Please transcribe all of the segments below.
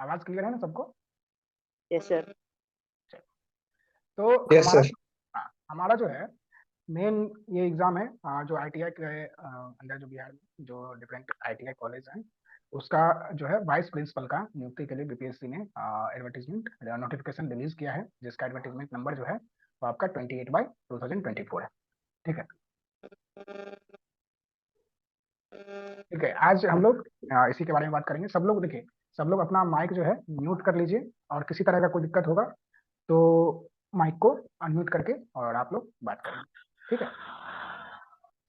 आवाज क्लियर है ना सबको? Yes sir. तो यस हमारा सर। हाँ, हमारा जो है मेन ये एग्जाम है, जो आईटीआई के अंदर जो बिहार में जो डिफरेंट आईटीआई कॉलेज हैं उसका जो है वाइस प्रिंसिपल का नियुक्ति के लिए बीपीएससी ने एडवर्टीजमेंट नोटिफिकेशन रिलीज किया है, जिसका एडवर्टीजमेंट नंबर जो है वो आपका 28/2024 है। ठीक है। ठीक है, आज हम लोग इसी के बारे में बात करेंगे। सब लोग देखिए, सब लोग अपना माइक जो है म्यूट कर लीजिए, और किसी तरह का कोई दिक्कत होगा तो माइक को अनम्यूट करके और आप लोग बात करेंगे। ठीक है,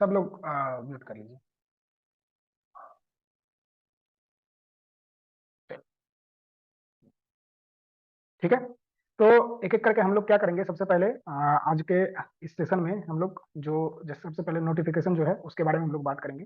सब लोग म्यूट कर लीजिए। ठीक है, तो एक एक करके हम लोग क्या करेंगे। सबसे पहले आज के इस सेशन में हम लोग जो जैसे सबसे पहले नोटिफिकेशन जो है उसके बारे में हम लोग बात करेंगे।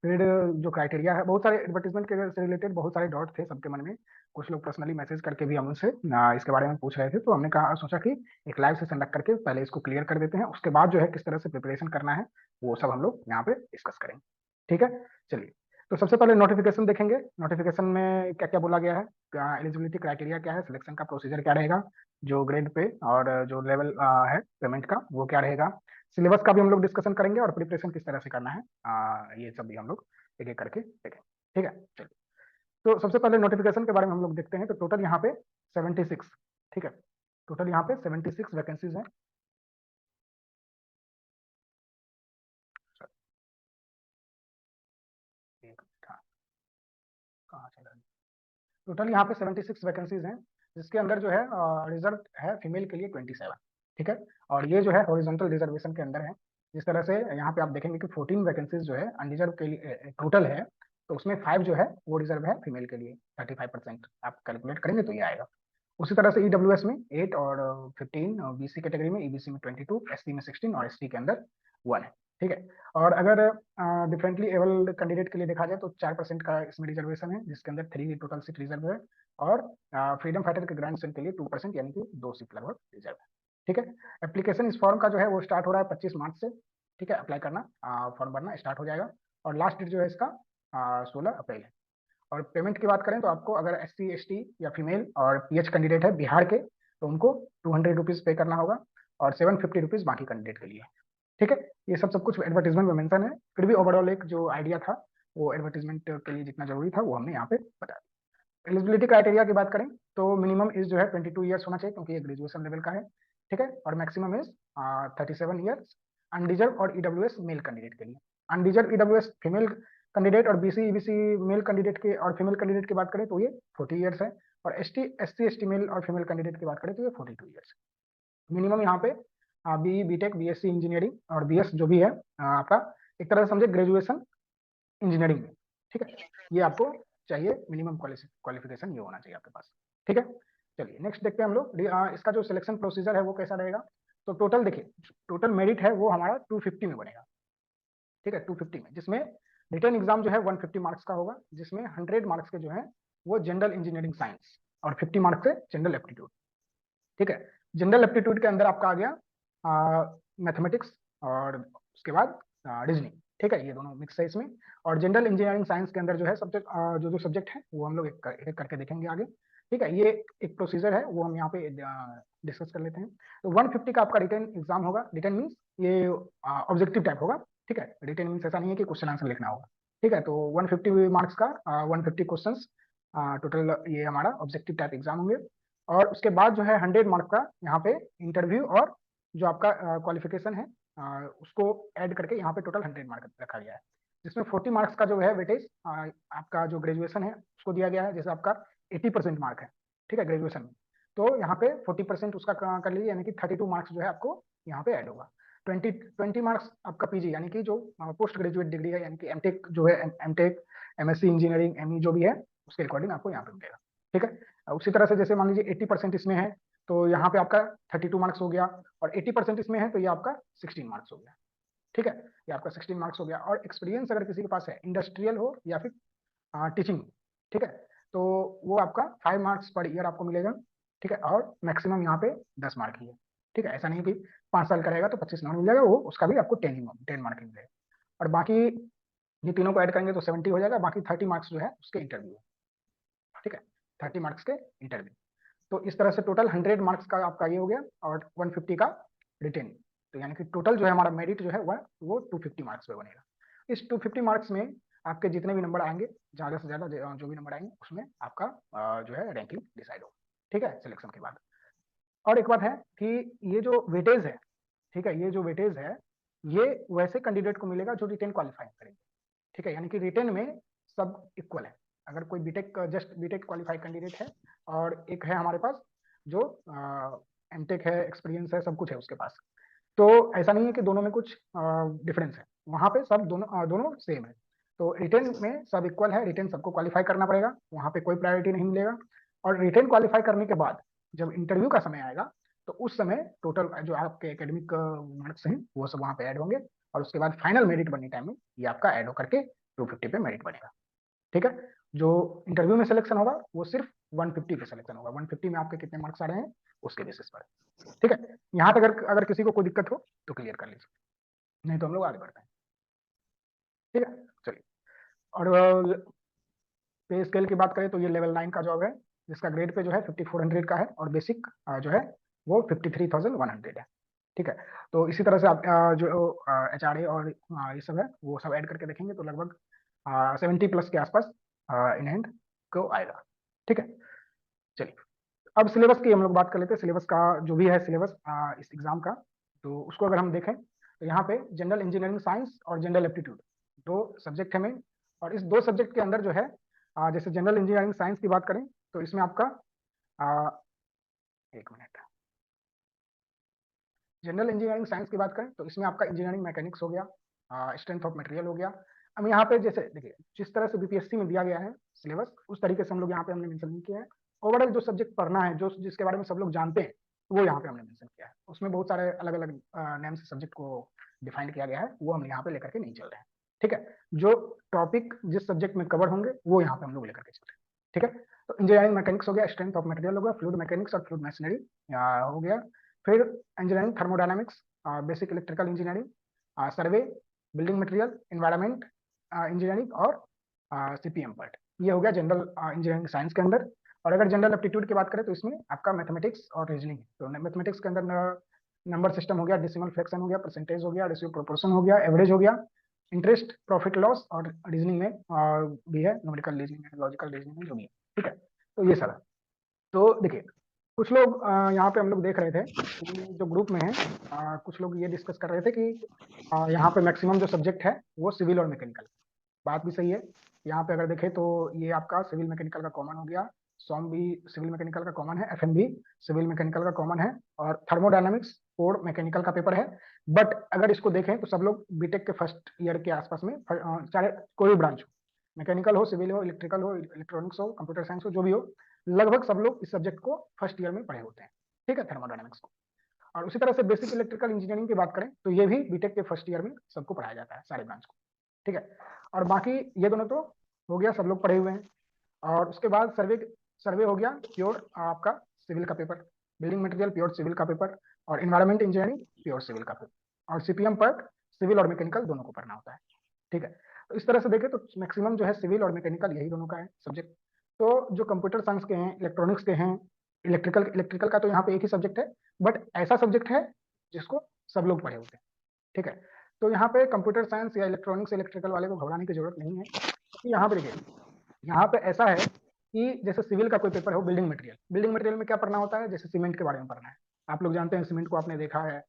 फिर जो क्राइटेरिया है, बहुत सारे एडवर्टीजमेंट के से रिलेटेड बहुत सारे डाउट थे सबके मन में। कुछ लोग पर्सनली मैसेज करके भी हमसे इसके बारे में पूछ रहे थे, तो हमने कहा सोचा कि एक लाइव सेशन रख करके पहले इसको क्लियर कर देते हैं, उसके बाद जो है किस तरह से प्रिपरेशन करना है वो सब हम लोग यहाँ पे डिस्कस करेंगे। ठीक है, चलिए। तो सबसे पहले नोटिफिकेशन देखेंगे। नोटिफिकेशन में क्या क्या बोला गया है, एलिजिबिलिटी क्राइटेरिया क्या है, सिलेक्शन का प्रोसीजर क्या रहेगा, जो ग्रेड पे और जो लेवल है पेमेंट का वो क्या रहेगा, सिलेबस का भी हम लोग डिस्कशन करेंगे, और प्रिपरेशन किस तरह से करना है, ये सब भी हम लोग एक एक करके देखेंगे। ठीक है, चलिए। तो सबसे पहले नोटिफिकेशन के बारे में हम लोग देखते हैं। तो टोटल यहाँ पे 76, ठीक है, टोटल यहाँ पे 76 वैकेंसीज हैं। कहाँ चला, टोटल यहाँ पे 76 वैकेंसीज हैं, जिसके अंदर जो है रिजर्व है फीमेल के लिए 27। ठीक है, और ये जो है हॉरिजॉन्टल रिजर्वेशन के अंदर है। जिस तरह से यहाँ पे आप देखेंगे कि 14 वैकेंसीज जो है अनरिजर्व के लिए टोटल है, तो उसमें 5 जो है वो रिजर्व है फीमेल के लिए, 35% आप कैलकुलेट करेंगे तो ये आएगा। उसी तरह से ईडब्ल्यूएस में 8 और 15, बीसी कैटेगरी में, ईबीसी में 22, एससी में 16 और एसटी के अंदर 1 है। ठीक है, और अगर डिफरेंटली एबल कैंडिडेट के लिए देखा जाए तो 4% का इसमें रिजर्वेशन है, जिसके अंदर 3 टोटल सीट रिजर्व है, और फ्रीडम फाइटर के ग्रैंड सन के लिए 2% यानी कि 2 सीट लगभग रिजर्व है। ठीक है, एप्लीकेशन इस फॉर्म का जो है वो स्टार्ट हो रहा है 25 मार्च से। ठीक है, अप्लाई करना, फॉर्म भरना स्टार्ट हो जाएगा, और लास्ट डेट जो है इसका 16 अप्रैल है। और पेमेंट की बात करें तो आपको अगर एससी एसटी या फीमेल और पीएच कैंडिडेट है बिहार के, तो उनको 200 रुपीज पे करना होगा, और 750 रुपीज बाकी कैंडिडेट के लिए। ठीक है, ये सब कुछ एडवर्टीजमेंट में मेंशन है, फिर भी ओवरऑल एक जो आइडिया था वो एडवर्टीजमेंट के लिए जितना जरूरी था वो हमने यहाँ पे बता दिया। एलिजिबिलिटी क्राइटेरिया की बात करें तो मिनिमम एज जो है 22 ईयर्स होना चाहिए, क्योंकि ये ग्रेजुएशन लेवल का है। ठीक है, और मैक्सिमम एज 37 ईयर्स अनडिजर्व और ईडब्ल्यूएस मेल कैंडिडेट के लिए। अनडिजर्व ईडब्ल्यूएस फीमेल कैंडिडेट और बीसी ईबीसी मेल कैंडिडेट के और फीमेल कैंडिडेट की बात करें तो ये 40 ईयर्स है, और एससी एसटी मेल और फीमेल कैंडिडेट की बात करें तो ये 42 ईयर्स। मिनिमम यहाँ पे बी बीटेक बीएससी इंजीनियरिंग और बीएस जो भी है आपका, एक तरह से समझे ग्रेजुएशन इंजीनियरिंग में। ठीक है, ये आपको चाहिए, मिनिमम क्वालिफिकेशन ये होना चाहिए आपके पास। ठीक है, चलिए नेक्स्ट देखते हैं हम लोग इसका जो सिलेक्शन प्रोसीजर है वो कैसा रहेगा। तो टोटल देखिए, टोटल मेरिट है वो हमारा 250 में बनेगा। ठीक है, 250 में, जिसमें रिटर्न एग्जाम जो है 150 मार्क्स का होगा, जिसमें 100 मार्क्स के जो है वो जनरल इंजीनियरिंग साइंस, और 50 मार्क्स से जनरल एप्टीट्यूड। ठीक है, जनरल एप्टीट्यूड के अंदर आपका आ गया मैथमेटिक्स, और उसके बाद रीजनिंग। ठीक है, ये दोनों मिक्स है इसमें। और जनरल इंजीनियरिंग साइंस के अंदर जो है सब्जेक्ट जो जो सब्जेक्ट है वो हम लोग एक करके देखेंगे आगे। ठीक है, ये एक प्रोसीजर है वो हम यहाँ पे डिस्कस कर लेते हैं। तो 150 का आपका रिटर्न एग्जाम होगा। रिटर्न मीन्स ये ऑब्जेक्टिव टाइप होगा। ठीक है, रिटर्न मीन्स ऐसा नहीं है कि क्वेश्चन आंसर लिखना होगा। ठीक है, तो 150 मार्क्स का 150 क्वेश्चन टोटल ये हमारा ऑब्जेक्टिव टाइप एग्जाम होंगे। और उसके बाद जो है 100 मार्क्स का यहाँ पे इंटरव्यू, और जो आपका क्वालिफिकेशन है उसको ऐड करके यहाँ पे टोटल 100 मार्क्स रखा गया है, जिसमें 40 मार्क्स का जो है वेटेज आपका जो ग्रेजुएशन है उसको दिया गया है। जैसे आपका 80% मार्क है, ठीक है, ग्रेजुएशन में, तो यहाँ पे 40% उसका कर लीजिए, यानी कि 32 मार्क्स जो है आपको यहाँ पे ऐड होगा। 20 मार्क्स आपका पीजी यानी कि जो पोस्ट ग्रेजुएट डिग्री है, यानी कि एमटेक जो है, एमटेक एमएससी इंजीनियरिंग एमई जो भी है उसके अकॉर्डिंग आपको यहाँ पे मिलेगा। ठीक है, उसी तरह से जैसे मान लीजिए 80% इसमें है तो यहाँ पे आपका 32 मार्क्स हो गया, और 80% इसमें है तो ये आपका 16 मार्क्स हो गया। ठीक है, ये आपका 16 मार्क्स हो गया। और एक्सपीरियंस अगर किसी के पास है, इंडस्ट्रियल हो या फिर टीचिंग, ठीक है, तो वो आपका 5 मार्क्स पर ईयर आपको मिलेगा। ठीक है, और मैक्सिमम यहाँ पे 10 मार्क ही है। ठीक है, ऐसा नहीं कि 5 साल का रहेगा तो 25 नंबर मिल जाएगा, वो उसका भी आपको 10 मार्क ही मिलेगा। और बाकी ये तीनों को ऐड करेंगे तो 70 हो जाएगा, बाकी 30 मार्क्स जो है उसके इंटरव्यू है। ठीक है, 30 मार्क्स के इंटरव्यू। तो इस तरह से टोटल 100 मार्क्स का आपका ये हो गया और 150 का रिटेन। तो यानी कि टोटल जो है हमारा मेरिट जो है वह वो 250 मार्क्स पे बनेगा। इस 250 मार्क्स में आपके जितने भी नंबर आएंगे, ज्यादा से ज्यादा जो भी नंबर आएंगे उसमें आपका जो है रैंकिंग डिसाइड होगा। ठीक है, सिलेक्शन के बाद। और एक बात है कि ये जो वेटेज है, ठीक है, ये जो वेटेज है ये वैसे कैंडिडेट को मिलेगा जो रिटेन क्वालिफाई करेंगे। ठीक है, यानी कि रिटेन में सब इक्वल है। अगर कोई B Tech just B Tech qualify candidate है और एक है हमारे पास जो एमटेक है, एक्सपीरियंस है, सब कुछ है उसके पास, तो ऐसा नहीं है कि दोनों में कुछ डिफरेंस है। वहां पे सब दोनों सेम है। तो रिटेन में सब इक्वल है, रिटेन सबको क्वालिफाई करना पड़ेगा, वहां पे कोई प्रायोरिटी नहीं मिलेगा। और रिटेन क्वालिफाई करने के बाद जब इंटरव्यू का समय आएगा तो उस समय टोटल जो आपके एकेडमिक मार्क्स हैं वो सब वहां पे ऐड होंगे, और उसके बाद फाइनल मेरिट बनने टाइम में ये आपका ऐड होकर के 250 पे मेरिट बनेगा। ठीक है, जो इंटरव्यू में सिलेक्शन होगा वो सिर्फ 150 पे सिलेक्शन होगा, 150 में आपके कितने मार्क्स आ रहे हैं उसके बेसिस पर। ठीक है, यहाँ तक अगर अगर किसी को कोई दिक्कत हो तो क्लियर कर लीजिए, नहीं तो हम लोग आगे बढ़ते हैं। ठीक है, चलिए। और पे स्केल की बात करें तो ये लेवल 9 का जॉब है, जिसका ग्रेड पे जो है 5400 का है, और बेसिक जो है वो 53,100 है। ठीक है, तो इसी तरह से आप जो HRA और ये सब है वो सब ऐड करके देखेंगे तो लगभग 70 प्लस के आसपास इन हैंड को आएगा। ठीक है, चलिए। अब सिलेबस की हम लोग बात कर लेते हैं। सिलेबस का जो भी है सिलेबस इस एग्जाम का, तो उसको अगर हम देखें तो यहाँ पे जनरल इंजीनियरिंग साइंस और जनरल एप्टीट्यूड दो सब्जेक्ट है मेन। और इस दो सब्जेक्ट के अंदर जो है जैसे जनरल इंजीनियरिंग साइंस की बात करें तो इसमें आपका आ, एक मिनट, जनरल इंजीनियरिंग साइंस की बात करें तो इसमें आपका इंजीनियरिंग मैकेनिक्स हो गया, स्ट्रेंथ ऑफ मटेरियल हो गया। अब यहाँ पे जैसे देखिए जिस तरह से बीपीएससी में दिया गया है सिलेबस उस तरीके से हम लोग यहाँ पे हमने मेंशन नहीं किया है। ओवरऑल जो सब्जेक्ट पढ़ना है, जो जिसके बारे में सब लोग जानते हैं वो यहाँ पे हमने मेंशन किया है। उसमें बहुत सारे अलग अलग नेम से सब्जेक्ट को डिफाइन किया गया है, वो हम यहाँ पे लेकर के नहीं चल रहे हैं। ठीक है, जो टॉपिक जिस सब्जेक्ट में कवर होंगे वो यहाँ पे हम लोग लेकर के चल रहे हैं। ठीक है, तो इंजीनियरिंग मैकेनिक्स हो गया, स्ट्रेंथ ऑफ मटेरियल हो गया, फ्लूइड मैकेनिक्स और फ्लूइड मैशनरी हो गया। फिर engineering thermodynamics, basic electrical engineering, survey, building material, environment engineering और सीपीएम पार्ट, ये हो गया जनरल इंजीनियरिंग साइंस के अंदर। और अगर जनरल एप्टीट्यूड की बात करें तो इसमें आपका मैथमेटिक्स और रीजनिंग है। तो मैथमेटिक्स के अंदर नंबर सिस्टम हो गया, डेसिमल फ्रैक्शन हो गया, परसेंटेज हो गया, रेशियो प्रोपोर्शन हो गया, एवरेज हो गया, इंटरेस्ट, प्रॉफिट लॉस, और रीजनिंग में भी है, न्यूमेरिकल रीजनिंग है, लॉजिकल रीजनिंग है, जो भी है। ठीक है, तो ये सब है। तो देखिए कुछ लोग यहाँ पे हम लोग देख रहे थे कि जो ग्रुप में है कुछ लोग ये डिस्कस कर रहे थे कि यहाँ पे मैक्सिमम जो सब्जेक्ट है वो सिविल और मैकेनिकल। बात भी सही है। यहाँ पे अगर देखें तो ये आपका सिविल मैकेनिकल का कॉमन हो गया, सॉम भी सिविल मैकेनिकल का कॉमन है, एफएम भी सिविल मैकेनिकल का कॉमन है, और थर्मोडायनामिक्स कोर मैकेनिकल का पेपर है। बट अगर इसको देखें तो सब लोग बीटेक के फर्स्ट ईयर के आसपास में चाहे कोई भी ब्रांच हो, मैकेनिकल हो, सिविल हो, इलेक्ट्रिकल हो, इलेक्ट्रॉनिक्स हो, कंप्यूटर साइंस हो, जो भी हो, लगभग सब लोग इस सब्जेक्ट को फर्स्ट ईयर में पढ़े होते हैं। ठीक है, थर्मोडायनामिक्स को। और उसी तरह से बेसिक इलेक्ट्रिकल इंजीनियरिंग की बात करें तो ये भी बीटेक के फर्स्ट ईयर में सबको पढ़ाया जाता है, सारे ब्रांच को। ठीक है, और बाकी ये दोनों तो हो गया, सब लोग पढ़े हुए हैं। और उसके बाद सर्वे सर्वे हो गया प्योर आपका सिविल का paper, building material pure civil का पेपर, और इन्वायरमेंट इंजीनियरिंग प्योर सिविल का पेपर, और सीपीएम पर सिविल और मैकेनिकल दोनों को पढ़ना होता है। ठीक है, तो इस तरह से देखें तो मैक्सिमम जो है सिविल और मैकेनिकल यही दोनों का है सब्जेक्ट। तो जो कंप्यूटर साइंस के हैं, इलेक्ट्रॉनिक्स के हैं, इलेक्ट्रिकल इलेक्ट्रिकल का तो यहाँ पे एक ही सब्जेक्ट है, बट ऐसा सब्जेक्ट है जिसको सब लोग पढ़े होते हैं। ठीक है, तो यहाँ पे कंप्यूटर साइंस या इलेक्ट्रॉनिक्स इलेक्ट्रिकल वाले को घबराने की जरूरत नहीं है, क्योंकि यहाँ पे देखिए यहाँ पे ऐसा है कि जैसे सिविल का कोई पेपर हो, बिल्डिंग मटेरियल, बिल्डिंग मटेरियल में क्या पढ़ना होता है, जैसे सीमेंट के बारे में पढ़ना है। आप लोग जानते हैं सीमेंट को, आपने देखा है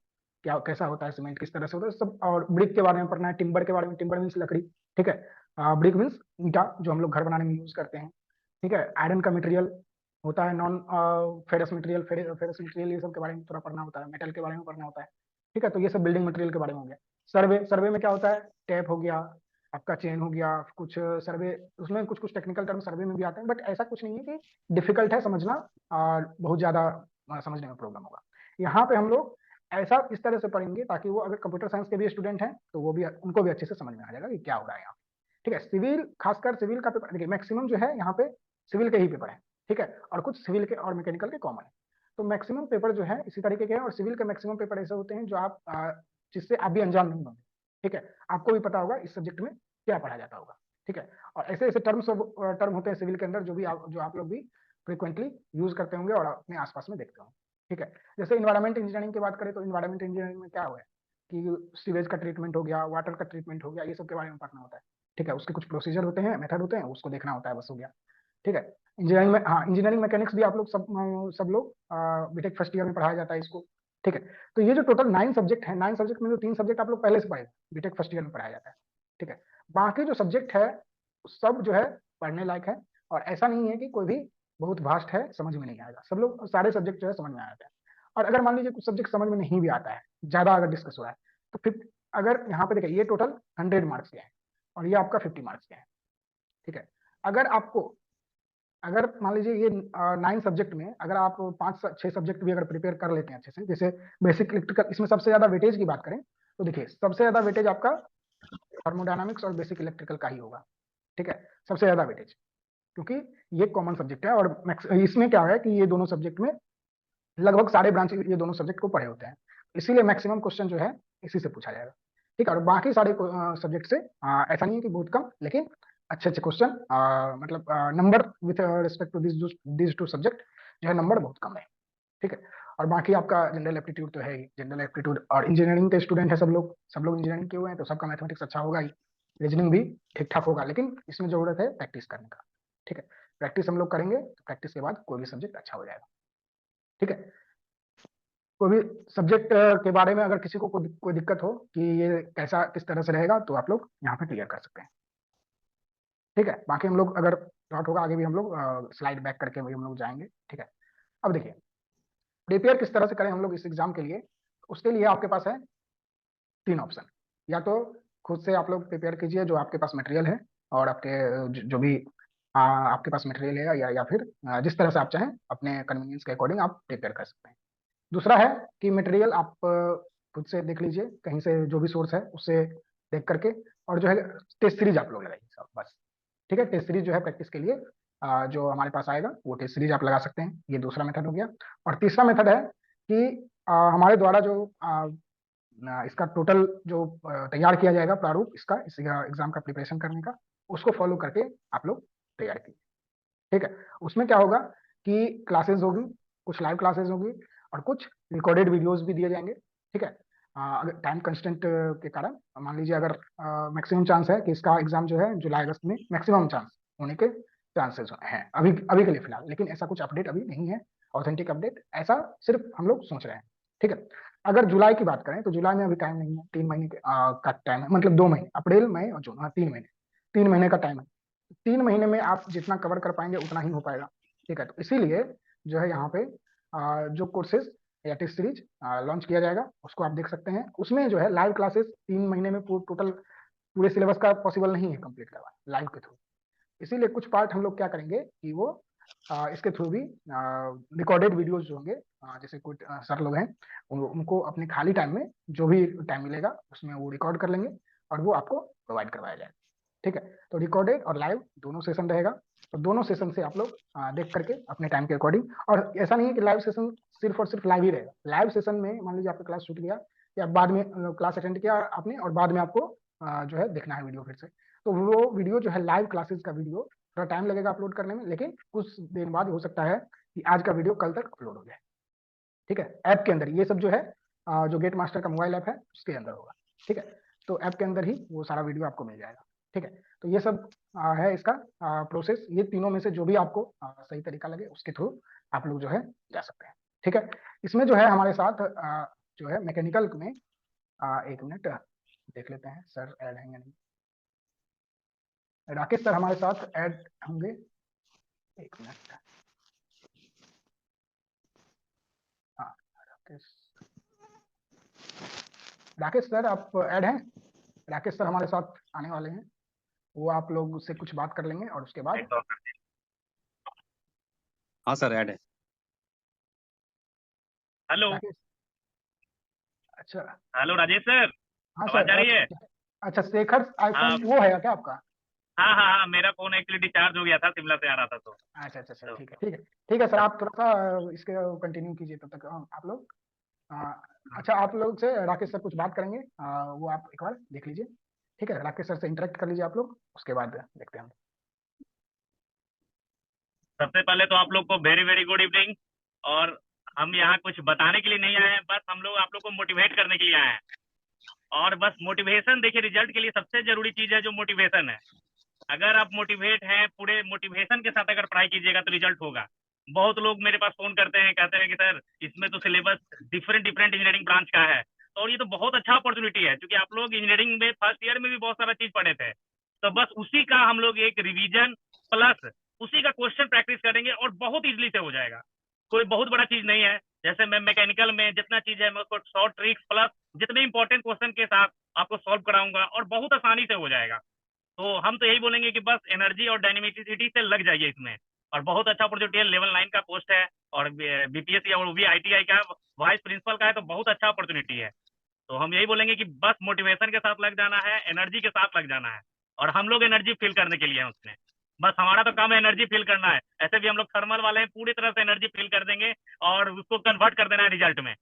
क्या कैसा होता है सीमेंट, किस तरह से होता है सब। और ब्रिक के बारे में पढ़ना है, टिम्बर के बारे में, टिम्बर मीन्स लकड़ी। ठीक है, ब्रिक मीन्स ईंटा जो हम लोग घर बनाने में यूज करते हैं। ठीक है, आयरन का मटेरियल होता है, non ferrous material, ferrous material, ये सब के बारे में थोड़ा पढ़ना होता है, मेटल के बारे में पढ़ना होता है। ठीक है, तो ये सब बिल्डिंग मटेरियल के बारे में हो गया। सर्वे, सर्वे में क्या होता है, टैप हो गया, आपका चेन हो गया, कुछ सर्वे, उसमें कुछ कुछ टेक्निकल टर्म सर्वे में भी आते हैं, बट ऐसा कुछ नहीं है कि डिफिकल्ट है समझना और बहुत ज्यादा समझने में प्रॉब्लम होगा। यहाँ पे हम लोग ऐसा इस तरह से पढ़ेंगे ताकि वो अगर कंप्यूटर साइंस के भी स्टूडेंट हैं तो वो भी उनको भी अच्छे से समझ में आ जाएगा कि क्या हो रहा है यहाँ। ठीक है, सिविल, खासकर सिविल का पेपर देखिए मैक्सिमम जो है यहाँ पे सिविल के ही पेपर है। ठीक है, और कुछ सिविल के और मैकेनिकल के कॉमन है। तो मैक्सिमम पेपर जो है इसी तरीके के हैं, और सिविल के मैक्सिमम पेपर ऐसे होते हैं जो आप जिससे आप भी अनजान नहीं होंगे। ठीक है, आपको भी पता होगा इस सब्जेक्ट में क्या पढ़ा जाता होगा। ठीक है, और ऐसे ऐसे टर्म होते हैं सिविल के अंदर जो आप लोग भी फ्रिक्वेंटली यूज करते होंगे और अपने आसपास में देखते होंगे। ठीक है, जैसे इन्वायरमेंट इंजीनियरिंग की बात करें तो इन्वायरमेंट इंजीनियरिंग में क्या हुआ है कि सीवेज का ट्रीटमेंट हो गया, वाटर का ट्रीटमेंट हो गया, ये सब के बारे में पढ़ना होता है। ठीक है, उसके कुछ प्रोसीजर होते हैं, मेथड होते हैं, उसको देखना होता है, बस हो गया। ठीक है, इंजीनियरिंग में, हाँ, इंजीनियरिंग मैकेनिक्स भी आप लोग सब लोग बीटेक फर्स्ट ईयर में पढ़ाया जाता है इसको। ठीक है, तो ये जो टोटल 9 सब्जेक्ट है, 9 सब्जेक्ट में जो 3 सब्जेक्ट आप लोग पहले से पढ़े, बीटेक फर्स्ट ईयर में पढ़ाया जाता है। ठीक है, बाकी जो सब्जेक्ट है सब जो है पढ़ने लायक है, और ऐसा नहीं है कि कोई भी बहुत भास्ट है समझ में नहीं आएगा, सब लोग सारे सब्जेक्ट जो है समझ में आ जाता है। और अगर मान लीजिए कुछ सब्जेक्ट समझ में नहीं भी आता है, ज्यादा अगर डिस्कस हो रहा है, तो फिर अगर यहाँ पे देखिए ये टोटल 100 मार्क्स के हैं और ये आपका 50 मार्क्स के हैं। ठीक है, अगर आपको, अगर मान लीजिए ये 9 सब्जेक्ट में अगर आप 5-6 सब्जेक्ट भी अगर प्रिपेयर कर लेते हैं अच्छे से, जैसे बेसिक इलेक्ट्रिकल, इसमें सबसे ज्यादा वेटेज की बात करें तो देखिए सबसे ज्यादा वेटेज आपका थर्मोडायनामिक्स और बेसिक इलेक्ट्रिकल का ही होगा। ठीक है, सबसे ज्यादा वेटेज, क्योंकि ये कॉमन सब्जेक्ट है और इसमें क्या है कि ये दोनों सब्जेक्ट में लगभग सारे ब्रांच ये दोनों सब्जेक्ट को पढ़े होते हैं, इसीलिए मैक्सिमम क्वेश्चन जो है इसी से पूछा जाएगा। ठीक है, और बाकी सारे सब्जेक्ट से ऐसा नहीं है कि बहुत कम, लेकिन अच्छे अच्छे क्वेश्चन, मतलब number with respect to this two subject जो है नंबर बहुत कम है। ठीक है, और बाकी आपका जनरल एप्टीट्यूड तो है ही, जनरल एप्टीट्यूड, और इंजीनियरिंग के स्टूडेंट है सब लोग इंजीनियरिंग के हुए हैं तो सबका मैथमेटिक्स अच्छा होगा ही, रीजनिंग भी ठीक ठाक होगा, लेकिन इसमें जरूरत है प्रैक्टिस करने का। ठीक है, प्रैक्टिस हम लोग करेंगे तो प्रैक्टिस के बाद कोई भी सब्जेक्ट अच्छा हो जाएगा। ठीक है, कोई भी सब्जेक्ट के बारे में अगर किसी को कोई दिक्कत हो कि ये कैसा किस तरह से रहेगा तो आप लोग यहाँ पे क्लियर कर सकते हैं। ठीक है, बाकी हम लोग अगर डाउट होगा आगे भी हम लोग स्लाइड बैक करके भी हम लोग जाएंगे। ठीक है, अब देखिए प्रिपेयर किस तरह से करें हम लोग इस एग्जाम के लिए, उसके लिए आपके पास है 3 ऑप्शन। या तो खुद से आप लोग प्रिपेयर कीजिए जो आपके पास मटेरियल है, और आपके जो भी आपके पास मटेरियल है, या फिर जिस तरह से आप चाहें अपने कन्वीनियंस के अकॉर्डिंग आप प्रिपेयर कर सकते हैं। दूसरा है कि मटेरियल आप खुद से देख लीजिए कहीं से, जो भी सोर्स है उससे देख करके, और जो है टेस्ट सीरीज आप लोग लगाइए सब बस। ठीक है, टेस्ट सीरीज जो है प्रैक्टिस के लिए जो हमारे पास आएगा वो टेस्ट सीरीज आप लगा सकते हैं, ये दूसरा मेथड हो गया। और तीसरा मेथड है कि हमारे द्वारा जो इसका टोटल जो तैयार किया जाएगा प्रारूप इसका, इस एग्जाम का प्रिपरेशन करने का, उसको फॉलो करके आप लोग तैयार कीजिए। ठीक है, उसमें क्या होगा कि क्लासेस होगी, कुछ लाइव क्लासेस होगी, और कुछ रिकॉर्डेड वीडियोस भी दिए जाएंगे। ठीक है, अगर टाइम कंस्टेंट के कारण मान लीजिए अगर मैक्सिमम चांस है कि इसका एग्जाम जो है जुलाई अगस्त में मैक्सिमम चांस होने के चांसेस हैं अभी अभी के लिए फिलहाल, लेकिन ऐसा कुछ अपडेट अभी नहीं है, ऑथेंटिक अपडेट, ऐसा सिर्फ हम लोग सोच रहे हैं। ठीक है, अगर जुलाई की बात करें तो जुलाई में अभी टाइम नहीं है, 3 महीने का टाइम है, मतलब 2 महीने, अप्रैल मई और जून, हाँ 3 महीने, 3 महीने का टाइम है। 3 महीने में आप जितना कवर कर पाएंगे उतना ही हो पाएगा। ठीक है, तो इसीलिए जो है यहाँ पे जो कोर्सेज या टेस्ट सीरीज लॉन्च किया जाएगा उसको आप देख सकते हैं। उसमें जो है लाइव क्लासेस 3 महीने में टोटल पूरे सिलेबस का पॉसिबल नहीं है कंप्लीट करवाना लाइव के थ्रू, इसीलिए कुछ पार्ट हम लोग क्या करेंगे कि वो इसके थ्रू भी रिकॉर्डेड वीडियोज जो होंगे, जैसे कुछ सर लोग हैं उनको अपने खाली टाइम में जो भी टाइम मिलेगा उसमें वो रिकॉर्ड कर लेंगे और वो आपको प्रोवाइड करवाया जाएगा। ठीक है, तो रिकॉर्डेड और लाइव दोनों सेशन रहेगा, तो दोनों सेशन से आप लोग देख करके अपने टाइम के अकॉर्डिंग, और ऐसा नहीं है कि लाइव सेशन सिर्फ और सिर्फ लाइव ही रहेगा। लाइव सेशन में मान लीजिए आपका क्लास छूट गया या बाद में क्लास अटेंड किया आपने और बाद में आपको जो है देखना है वीडियो फिर से, तो वो वीडियो जो है लाइव क्लासेस का वीडियो थोड़ा टाइम लगेगा अपलोड करने में, लेकिन कुछ दिन बाद हो सकता है कि आज का वीडियो कल तक अपलोड हो जाए। ठीक है, ऐप के अंदर ये सब जो है जो गेट मास्टर का मोबाइल ऐप है उसके अंदर होगा। ठीक है, तो ऐप के अंदर ही वो सारा वीडियो आपको मिल जाएगा। ठीक है, तो ये सब है इसका प्रोसेस, ये तीनों में से जो भी आपको सही तरीका लगे उसके थ्रू आप लोग जो है जा सकते हैं। ठीक है, इसमें जो है हमारे साथ जो है मैकेनिकल में एक मिनट देख लेते हैं सर ऐड हैं या नहीं। राकेश सर हमारे साथ ऐड होंगे, एक मिनट। हाँ, राकेश, राकेश सर आप ऐड हैं, राकेश सर हमारे साथ आने वाले हैं, वो आप लोग से कुछ बात कर लेंगे और उसके बाद हाँ सर ऐड है। हेलो राकेश, अच्छा, हेलो राजेश सर, हाँ आवाज सर, आ रही है? अच्छा शेखर हाँ आईफोन वो है क्या आपका? हाँ हाँ हाँ, मेरा फोन एक्चुअली डिस्चार्ज हो गया था, शिमला से आ रहा था अच्छा अच्छा अच्छा, तो ठीक है ठीक है ठीक है सर, आप थोड़ा सा इसके कंटिन्यू कीजिए तब तक आप लोग अच्छा आप लोग से राकेश सर कुछ बात करेंगे, वो आप एक बार देख लीजिए। ठीक है, राकेश सर से इंटरेक्ट कर लीजिए आप लोग, उसके बाद देखते हैं हम। सबसे पहले तो आप लोग को वेरी वेरी गुड इवनिंग। और हम यहाँ कुछ बताने के लिए नहीं आए हैं, बस हम लोग आप लोग को मोटिवेट करने के लिए आए हैं। और बस मोटिवेशन, देखिए रिजल्ट के लिए सबसे जरूरी चीज है जो मोटिवेशन है। अगर आप मोटिवेट हैं, पूरे मोटिवेशन के साथ अगर पढ़ाई कीजिएगा तो रिजल्ट होगा। बहुत लोग मेरे पास फोन करते हैं, कहते हैं कि सर इसमें तो syllabus different different engineering branch का है। और ये तो बहुत अच्छा अपॉर्चुनिटी है, क्योंकि आप लोग इंजीनियरिंग में फर्स्ट ईयर में भी बहुत सारा चीज पढ़े थे। तो बस उसी का हम लोग एक रिवीजन प्लस उसी का क्वेश्चन प्रैक्टिस करेंगे और बहुत इजीली से हो जाएगा। कोई बहुत बड़ा चीज नहीं है। जैसे मैं मैकेनिकल में जितना चीज है मैं उसको शॉर्ट ट्रिक्स प्लस जितने इंपॉर्टेंट क्वेश्चन के साथ आपको सॉल्व कराऊंगा और बहुत आसानी से हो जाएगा। तो हम तो यही बोलेंगे कि बस एनर्जी और डायनेमिसिटी से लग जाइए इसमें। और बहुत अच्छा अपॉर्चुनिटी है, लेवल 9 का पोस्ट है। और बीपीएससी और वो भी आईटीआई का वाइस प्रिंसिपल का है, तो बहुत अच्छा अपॉर्चुनिटी है। तो हम यही बोलेंगे कि बस मोटिवेशन के साथ लग जाना है, एनर्जी के साथ लग जाना है। और हम लोग एनर्जी फील करने के लिए हैं उसमें। बस हमारा तो काम है एनर्जी फील करना है। ऐसे भी हम लोग थर्मल वाले हैं, पूरी तरह से एनर्जी फील कर देंगे और उसको कन्वर्ट कर देना है रिजल्ट में।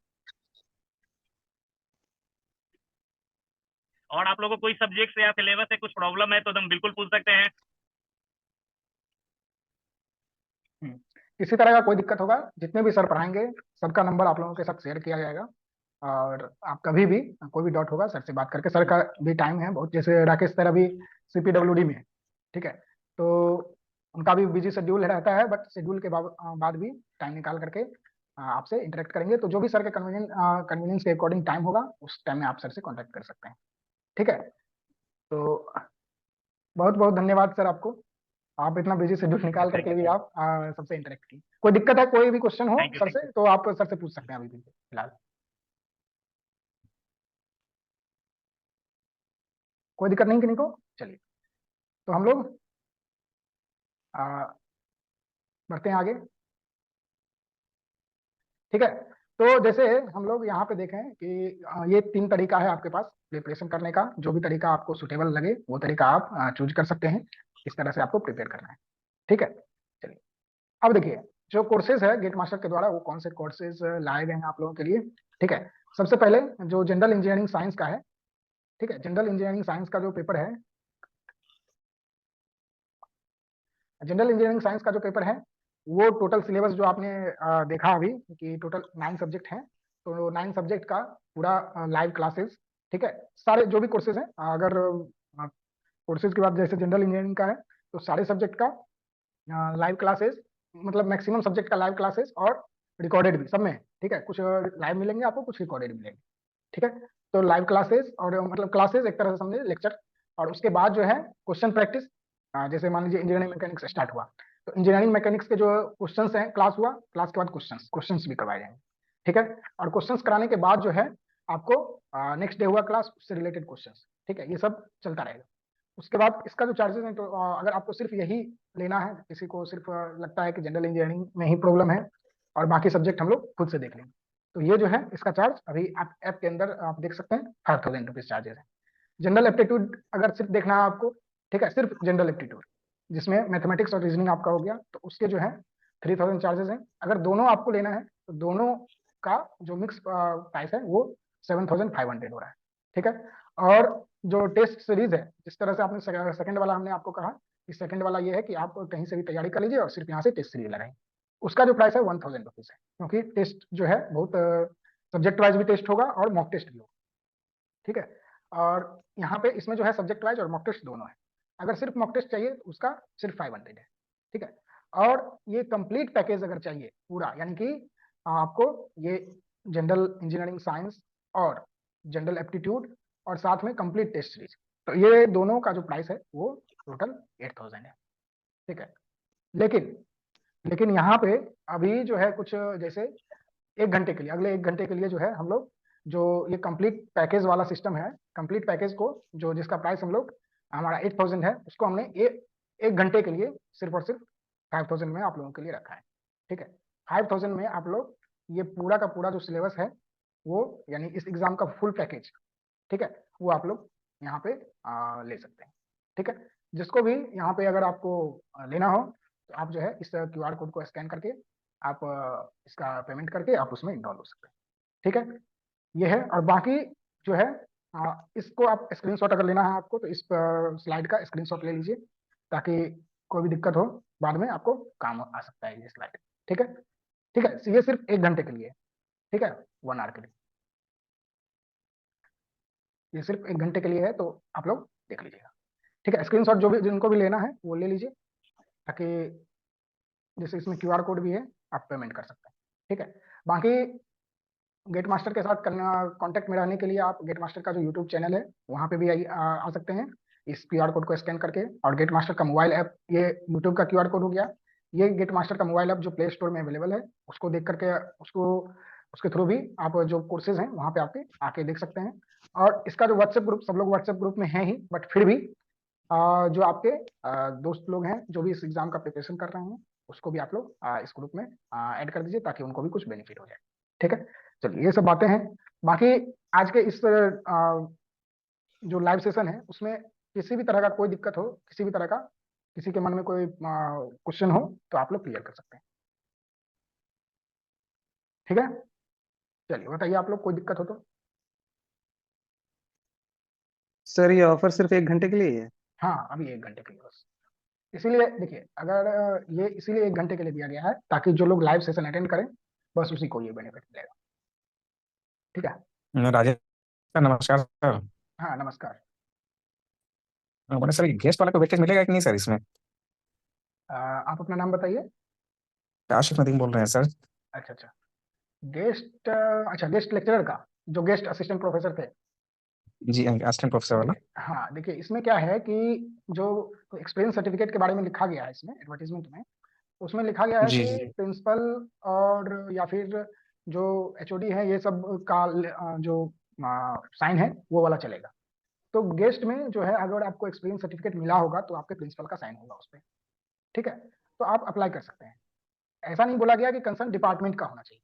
और आप लोगों को कोई सब्जेक्ट से या सिलेबस से कुछ प्रॉब्लम है तो तुम बिल्कुल पूछ सकते हैं। इसी तरह का कोई दिक्कत होगा, जितने भी सर पढ़ाएंगे सबका नंबर आप लोगों के साथ शेयर किया जाएगा। और आप कभी भी कोई भी डाउट होगा सर से बात करके, सर का भी टाइम है बहुत, जैसे राकेश सर अभी सीपीडब्ल्यूडी में है, ठीक है। तो उनका भी बिजी शेड्यूल रहता है, बट शेड्यूल के बाद भी टाइम निकाल करके आपसे इंटरेक्ट करेंगे। तो जो भी सर के कन्वीनियंस के अकॉर्डिंग टाइम होगा उस टाइम में आप सर से कॉन्टेक्ट कर सकते हैं, ठीक है। तो बहुत बहुत धन्यवाद सर आपको, आप इतना बिजी शेड्यूल निकाल थैंक करके भी यू। आप सबसे इंटरेक्ट की। कोई दिक्कत है, कोई भी क्वेश्चन हो थैंक यू। सर थैंक से यू। तो आप सर से पूछ सकते हैं अभी भी फिलहाल। कोई दिक्कत नहीं किन्हीं को। चलिए, तो हम लोग आ, बढ़ते हैं आगे, ठीक है। तो जैसे हम लोग यहाँ पे देखें कि ये 3 तरीका है आपके पास प्रिपरेशन करने का। जो भी तरीका आपको सुटेबल लगे वो तरीका आप चूज कर सकते हैं। इस तरह से आपको प्रिपेयर करना है, ठीक है। चलिए, अब देखिए जो कोर्सेज है गेट मास्टर के द्वारा, वो कौन से कोर्सेज लाए गए हैं आप लोगों के लिए, ठीक है। सबसे पहले जो जनरल इंजीनियरिंग साइंस का है, ठीक है, जनरल इंजीनियरिंग साइंस का जो पेपर है, जनरल इंजीनियरिंग साइंस का जो पेपर है, वो टोटल सिलेबस जो आपने देखा अभी कि टोटल 9 सब्जेक्ट हैं। तो 9 सब्जेक्ट का पूरा लाइव क्लासेस, ठीक है। सारे जो भी कोर्सेज हैं, अगर कोर्सेज की बात जैसे जनरल इंजीनियरिंग का है तो सारे सब्जेक्ट का लाइव क्लासेस, मतलब मैक्सिमम सब्जेक्ट का लाइव क्लासेस और रिकॉर्डेड भी सब में है, ठीक है। कुछ लाइव मिलेंगे आपको, कुछ रिकॉर्डेड मिलेंगे, ठीक है। तो लाइव क्लासेस और मतलब क्लासेस एक तरह से समझे लेक्चर। और उसके बाद जो है क्वेश्चन प्रैक्टिस। जैसे मान लीजिए इंजीनियरिंग मैकेनिक्स स्टार्ट हुआ, तो इंजीनियरिंग मैकेनिक्स के जो क्वेश्चंस हैं, क्लास हुआ, क्लास के बाद क्वेश्चंस क्वेश्चंस भी करवाए जाएंगे, ठीक है। और क्वेश्चंस कराने के बाद जो है आपको नेक्स्ट डे हुआ क्लास, उससे रिलेटेड क्वेश्चंस, ठीक है। ये सब चलता रहेगा। उसके बाद इसका जो चार्जेस हैं, तो अगर आपको सिर्फ यही लेना है, किसी को सिर्फ लगता है कि जनरल इंजीनियरिंग में ही प्रॉब्लम है और बाकी सब्जेक्ट हम लोग खुद से देख लेंगे, तो ये जो है इसका चार्ज अभी आप ऐप के अंदर आप देख सकते हैं, 5000 रुपीज चार्जेस है। जनरल एप्टीट्यूड अगर सिर्फ देखना है आपको, ठीक है, सिर्फ जनरल एप्टीट्यूड जिसमें मैथमेटिक्स और रीजनिंग आपका हो गया, तो उसके जो है 3000 चार्जेस हैं। अगर दोनों आपको लेना है तो दोनों का जो मिक्स प्राइस है वो 7500 हो रहा है, ठीक है। और जो टेस्ट सीरीज है, जिस तरह से आपने सेकंड वाला हमने आपको कहा कि सेकंड वाला ये है कि आप कहीं से भी तैयारी कर लीजिए और सिर्फ यहाँ से टेस्ट सीरीज लगाएं, उसका जो प्राइस है 1000 रुपीज है। क्योंकि टेस्ट जो है बहुत सब्जेक्ट वाइज भी टेस्ट होगा और मॉक टेस्ट भी होगा, ठीक है। और यहाँ पे इसमें जो है सब्जेक्ट वाइज और मॉक टेस्ट दोनों है। अगर सिर्फ मॉक टेस्ट चाहिए तो उसका सिर्फ 500 है, ठीक है। और ये कंप्लीट पैकेज अगर चाहिए पूरा, यानी कि आपको ये जनरल इंजीनियरिंग साइंस और जनरल एप्टीट्यूड और साथ में कंप्लीट टेस्ट सीरीज, तो ये दोनों का जो प्राइस है वो टोटल 8000 है, ठीक है। लेकिन लेकिन यहाँ पे अभी जो है कुछ जैसे 1 घंटे के लिए, अगले 1 घंटे के लिए जो है हम लोग जो ये कंप्लीट पैकेज वाला सिस्टम है, कंप्लीट पैकेज को जो जिसका प्राइस हम लोग हमारा 8000 है, उसको हमने 1 घंटे के लिए सिर्फ और सिर्फ 5000 में आप लोगों के लिए रखा है, ठीक है। 5000 में आप लोग ये पूरा का पूरा जो सिलेबस है वो, यानी इस एग्जाम का फुल पैकेज, ठीक है, वो आप लोग यहाँ पे ले सकते हैं, ठीक है। जिसको भी यहाँ पे अगर आपको लेना हो तो आप जो है इस QR कोड को स्कैन करके आप इसका पेमेंट करके आप उसमें इनरोल हो सकते हैं, ठीक है। ये है। और बाकी जो है इसको आप स्क्रीनशॉट अगर लेना है आपको तो इस स्लाइड का स्क्रीनशॉट ले लीजिए, ताकि कोई भी दिक्कत हो बाद में आपको काम आ सकता है ये स्लाइड। ठीक है, ठीक है, ये सिर्फ 1 घंटे के लिए है। ठीक है, 1 आवर के लिए, ये सिर्फ 1 घंटे के लिए है, तो आप लोग देख लीजिएगा। ठीक है, स्क्रीनशॉट जो भी जिनको भी लेना है वो ले लीजिए, ताकि जैसे इसमें क्यूआर कोड भी है, आप पेमेंट कर सकते हैं। ठीक है, बाकी गेट मास्टर के साथ करना कांटेक्ट में रहने के लिए आप गेट मास्टर का जो यूट्यूब चैनल है वहाँ पे भी आ सकते हैं, इस क्यूआर कोड को स्कैन करके। और गेट मास्टर का मोबाइल ऐप, ये यूट्यूब का क्यूआर कोड हो गया, ये गेट मास्टर का मोबाइल ऐप जो प्ले स्टोर में अवेलेबल है, उसको देख करके उसको उसके थ्रू भी आप जो कोर्सेज हैं वहाँ पे आपके आके देख सकते हैं। और इसका जो व्हाट्सएप ग्रुप, सब लोग व्हाट्सएप ग्रुप में हैं ही, बट फिर भी जो आपके दोस्त लोग हैं जो भी इस एग्जाम का प्रिपरेशन कर रहे हैं, उसको भी आप लोग इस ग्रुप में ऐड कर दीजिए, ताकि उनको भी कुछ बेनिफिट हो जाए। ठीक है, चलिए ये सब बातें हैं। बाकी आज के इस जो लाइव सेशन है उसमें किसी भी तरह का कोई दिक्कत हो, किसी भी तरह का किसी के मन में कोई क्वेश्चन हो, तो आप लोग क्लियर कर सकते हैं। ठीक है, चलिए बताइए आप लोग, कोई दिक्कत हो तो। सर ये ऑफर सिर्फ 1 घंटे के लिए ही है? हाँ, अभी 1 घंटे के लिए बस। इसीलिए देखिए, अगर ये इसीलिए 1 घंटे के लिए दिया गया है ताकि जो लोग लाइव सेशन अटेंड करें, बस उसी को ये बेनिफिट मिलेगा। ठीक है, राजेश सर नमस्कार सर। हाँ नमस्कार। बोले सर गेस्ट वाला को वेटेज मिलेगा कि नहीं सर इसमें? आप अपना नाम बताइए। आशिफ नदीम बोल रहे हैं सर। अच्छा अच्छा, गेस्ट, अच्छा गेस्ट लेक्चरर का, जो गेस्ट असिस्टेंट प्रोफेसर थे। जी असिस्टेंट प्रोफेसर वाला। हाँ देखिए, इसमें क्या है कि जो एक्सपीरियंस सर्टिफिकेट के बारे में लिखा गया है इसमें एडवर्टीजमेंट में, उसमें लिखा गया है जी कि जी प्रिंसिपल और या फिर जो एचओडी है ये सब का जो साइन है वो वाला चलेगा। तो गेस्ट में जो है, अगर आपको एक्सपीरियंस सर्टिफिकेट मिला होगा तो आपके प्रिंसिपल का साइन होगा उस पर। ठीक है, तो आप अप्लाई कर सकते हैं। ऐसा नहीं बोला गया कि कंसर्न डिपार्टमेंट का होना चाहिए।